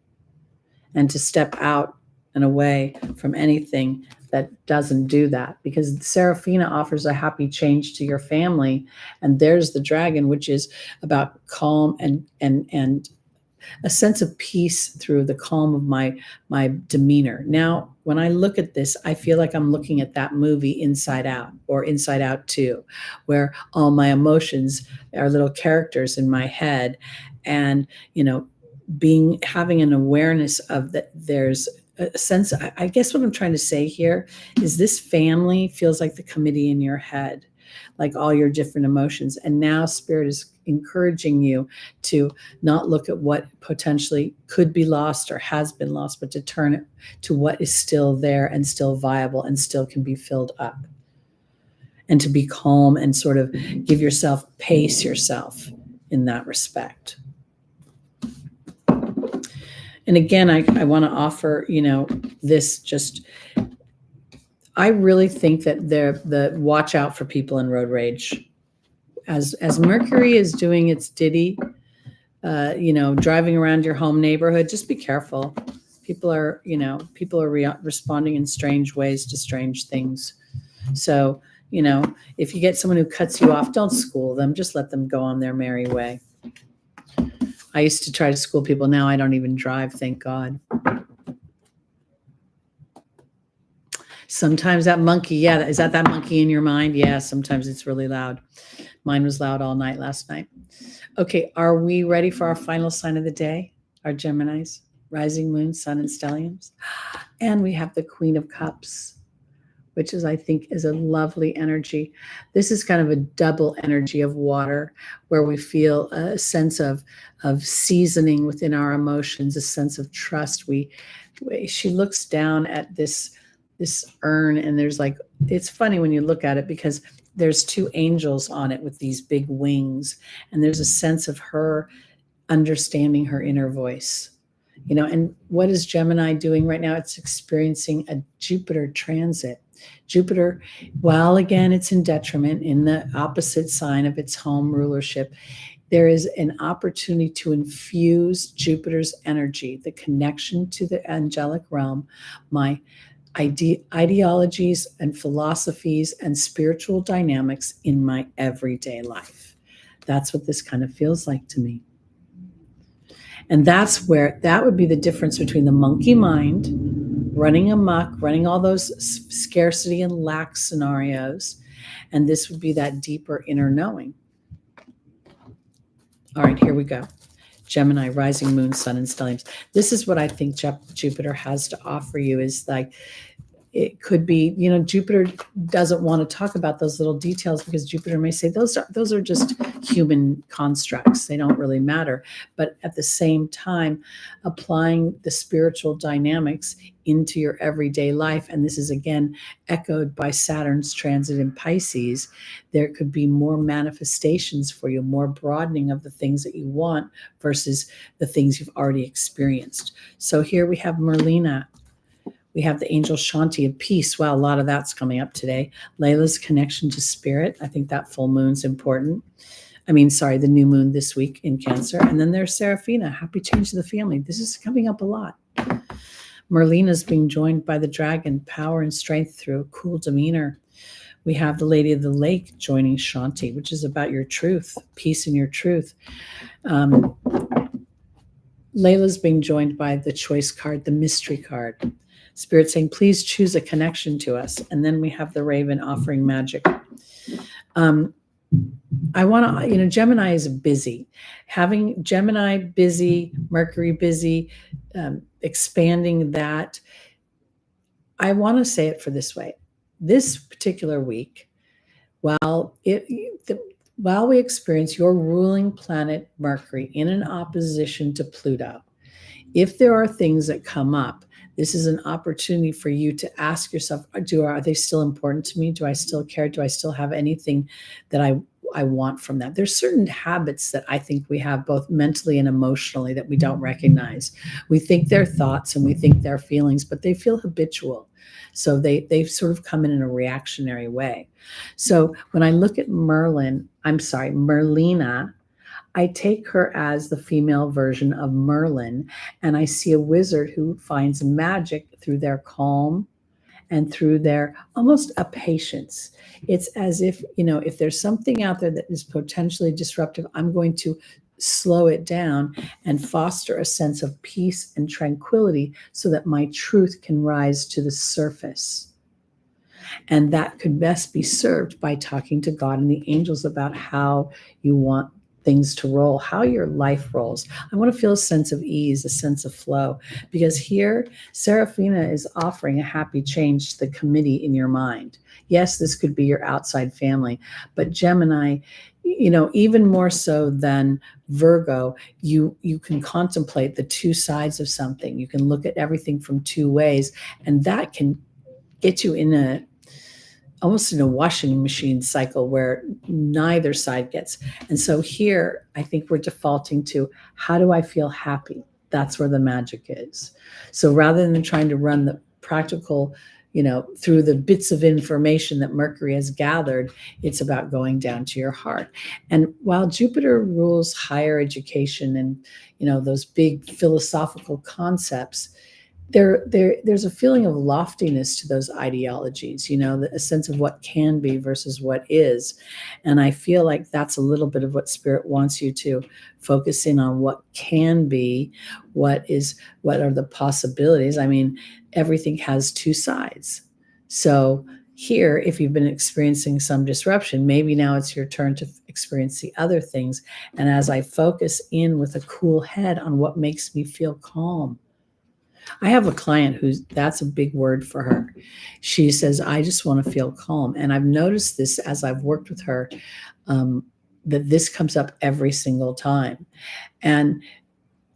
and to step out and away from anything that doesn't do that, because Seraphina offers a happy change to your family. And there's the dragon, which is about calm and a sense of peace through the calm of my demeanor. Now, when I look at this, I feel like I'm looking at that movie Inside Out, or Inside Out 2, where all my emotions are little characters in my head. And, having an awareness of that there's a sense, I guess what I'm trying to say here is this family feels like the committee in your head, like all your different emotions. And now Spirit is encouraging you to not look at what potentially could be lost or has been lost, but to turn it to what is still there and still viable and still can be filled up. And to be calm and sort of pace yourself in that respect. And again, I want to offer, this just, I really think that the watch out for people in road rage. As Mercury is doing its ditty, driving around your home neighborhood, just be careful. People are responding in strange ways to strange things. So, if you get someone who cuts you off, don't school them. Just let them go on their merry way. I used to try to school people. Now I don't even drive, thank God. Sometimes that monkey, is that monkey in your mind? Yeah, sometimes it's really loud. Mine was loud all night last night. Okay, are we ready for our final sign of the day? Our Geminis, rising moon, sun, and stelliums. And we have the Queen of Cups, which I think is a lovely energy. This is kind of a double energy of water, where we feel a sense of seasoning within our emotions, a sense of trust. She looks down at this urn, and there's it's funny when you look at it, because there's two angels on it with these big wings, and there's a sense of her understanding her inner voice. And what is Gemini doing right now? It's experiencing a Jupiter transit. Jupiter, while again it's in detriment, in the opposite sign of its home rulership, there is an opportunity to infuse Jupiter's energy, the connection to the angelic realm, my ideologies and philosophies and spiritual dynamics in my everyday life. That's what this kind of feels like to me. And that's where that would be the difference between the monkey mind, running amok, running all those scarcity and lack scenarios, and this would be that deeper inner knowing. All right, here we go. Gemini, rising moon, sun, and stelliums. This is what I think Jupiter has to offer you, is it could be, Jupiter doesn't want to talk about those little details, because Jupiter may say those are just human constructs. They don't really matter. But at the same time, applying the spiritual dynamics into your everyday life, and this is again echoed by Saturn's transit in Pisces, there could be more manifestations for you, more broadening of the things that you want versus the things you've already experienced. So here we have Merlina We have the angel Shanti of peace. Wow, a lot of that's coming up today. Layla's connection to spirit. I think that full moon's important. The new moon this week in Cancer. And then there's Seraphina, happy change to the family. This is coming up a lot. Merlina's being joined by the dragon, power and strength through a cool demeanor. We have the Lady of the Lake joining Shanti, which is about your truth, peace in your truth. Layla's being joined by the choice card, the mystery card. Spirit saying, please choose a connection to us. And then we have the Raven offering magic. Gemini is busy. Having Gemini busy, Mercury busy, expanding that. I want to say it for this way. This particular week, while we experience your ruling planet Mercury in an opposition to Pluto, if there are things that come up, this is an opportunity for you to ask yourself, are they still important to me? Do I still care? Do I still have anything that I want from that? There's certain habits that I think we have both mentally and emotionally that we don't recognize. We think they're thoughts and we think they're feelings, but they feel habitual. So they sort of come in a reactionary way. So when I look at Merlina, I take her as the female version of Merlin, and I see a wizard who finds magic through their calm and through their almost a patience. It's as if, if there's something out there that is potentially disruptive, I'm going to slow it down and foster a sense of peace and tranquility so that my truth can rise to the surface. And that could best be served by talking to God and the angels about how you want things to roll, how your life rolls. I want to feel a sense of ease, a sense of flow, because here Seraphina is offering a happy change to the committee in your mind. Yes, this could be your outside family, but Gemini, even more so than Virgo, you can contemplate the two sides of something. You can look at everything from two ways, and that can get you almost in a washing machine cycle where neither side gets. And so here, I think we're defaulting to, how do I feel happy? That's where the magic is. So rather than trying to run the practical, through the bits of information that Mercury has gathered, it's about going down to your heart. And while Jupiter rules higher education and, those big philosophical concepts, there's a feeling of loftiness to those ideologies, a sense of what can be versus what is. And I feel like that's a little bit of what Spirit wants you to focus in on, what can be, what are the possibilities. Everything has two sides. So here, if you've been experiencing some disruption, maybe now it's your turn to experience the other things. And as I focus in with a cool head on what makes me feel calm, I have a client that's a big word for her. She says, I just want to feel calm. And I've noticed this as I've worked with her, that this comes up every single time. And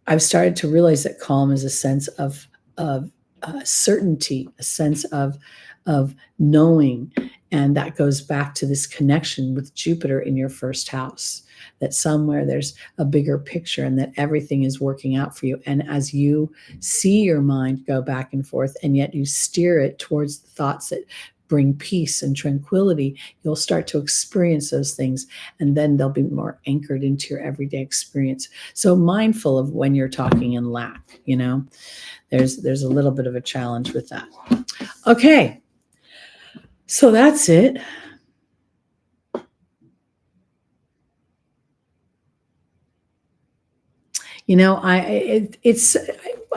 I've started to realize that calm is a sense of certainty, a sense of knowing. And that goes back to this connection with Jupiter in your first house, that somewhere there's a bigger picture and that everything is working out for you. And as you see your mind go back and forth, and yet you steer it towards the thoughts that bring peace and tranquility, you'll start to experience those things, and then they'll be more anchored into your everyday experience. So mindful of when you're talking in lack, there's a little bit of a challenge with that. Okay. So that's it. I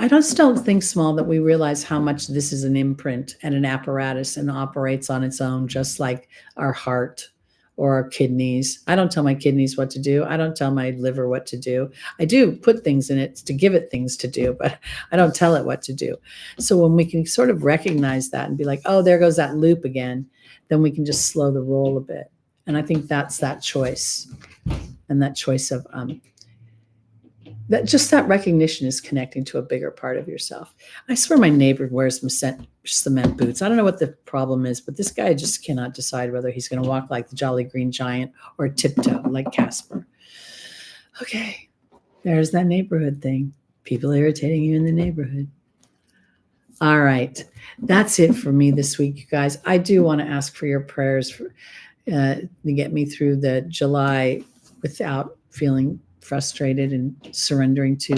just don't think, Small, that we realize how much this is an imprint and an apparatus and operates on its own, just like our heart or our kidneys. I don't tell my kidneys what to do. I don't tell my liver what to do. I do put things in it to give it things to do, but I don't tell it what to do. So when we can sort of recognize that and be like, oh, there goes that loop again, then we can just slow the roll a bit. And I think that's that choice, and that choice of that recognition is connecting to a bigger part of yourself. I swear my neighbor wears cement boots. I don't know what the problem is, but this guy just cannot decide whether he's going to walk like the Jolly Green Giant or tiptoe like Casper. Okay, there's that neighborhood thing. People irritating you in the neighborhood. All right. That's it for me this week, you guys. I do want to ask for your prayers to get me through the July without feeling frustrated and surrendering to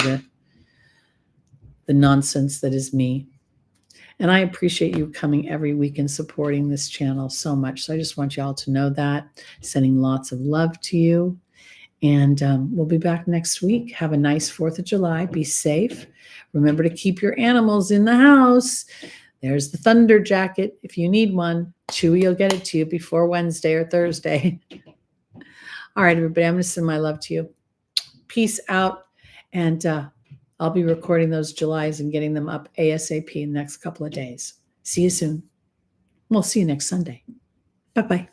the nonsense that is me. And I appreciate you coming every week and supporting this channel so much. So I just want you all to know that. Sending lots of love to you. And we'll be back next week. Have a nice 4th of July. Be safe. Remember to keep your animals in the house. There's the thunder jacket if you need one. Chewy will get it to you before Wednesday or Thursday. All right, everybody, I'm going to send my love to you. Peace out. And I'll be recording those Julys and getting them up ASAP in the next couple of days. See you soon. We'll see you next Sunday. Bye-bye.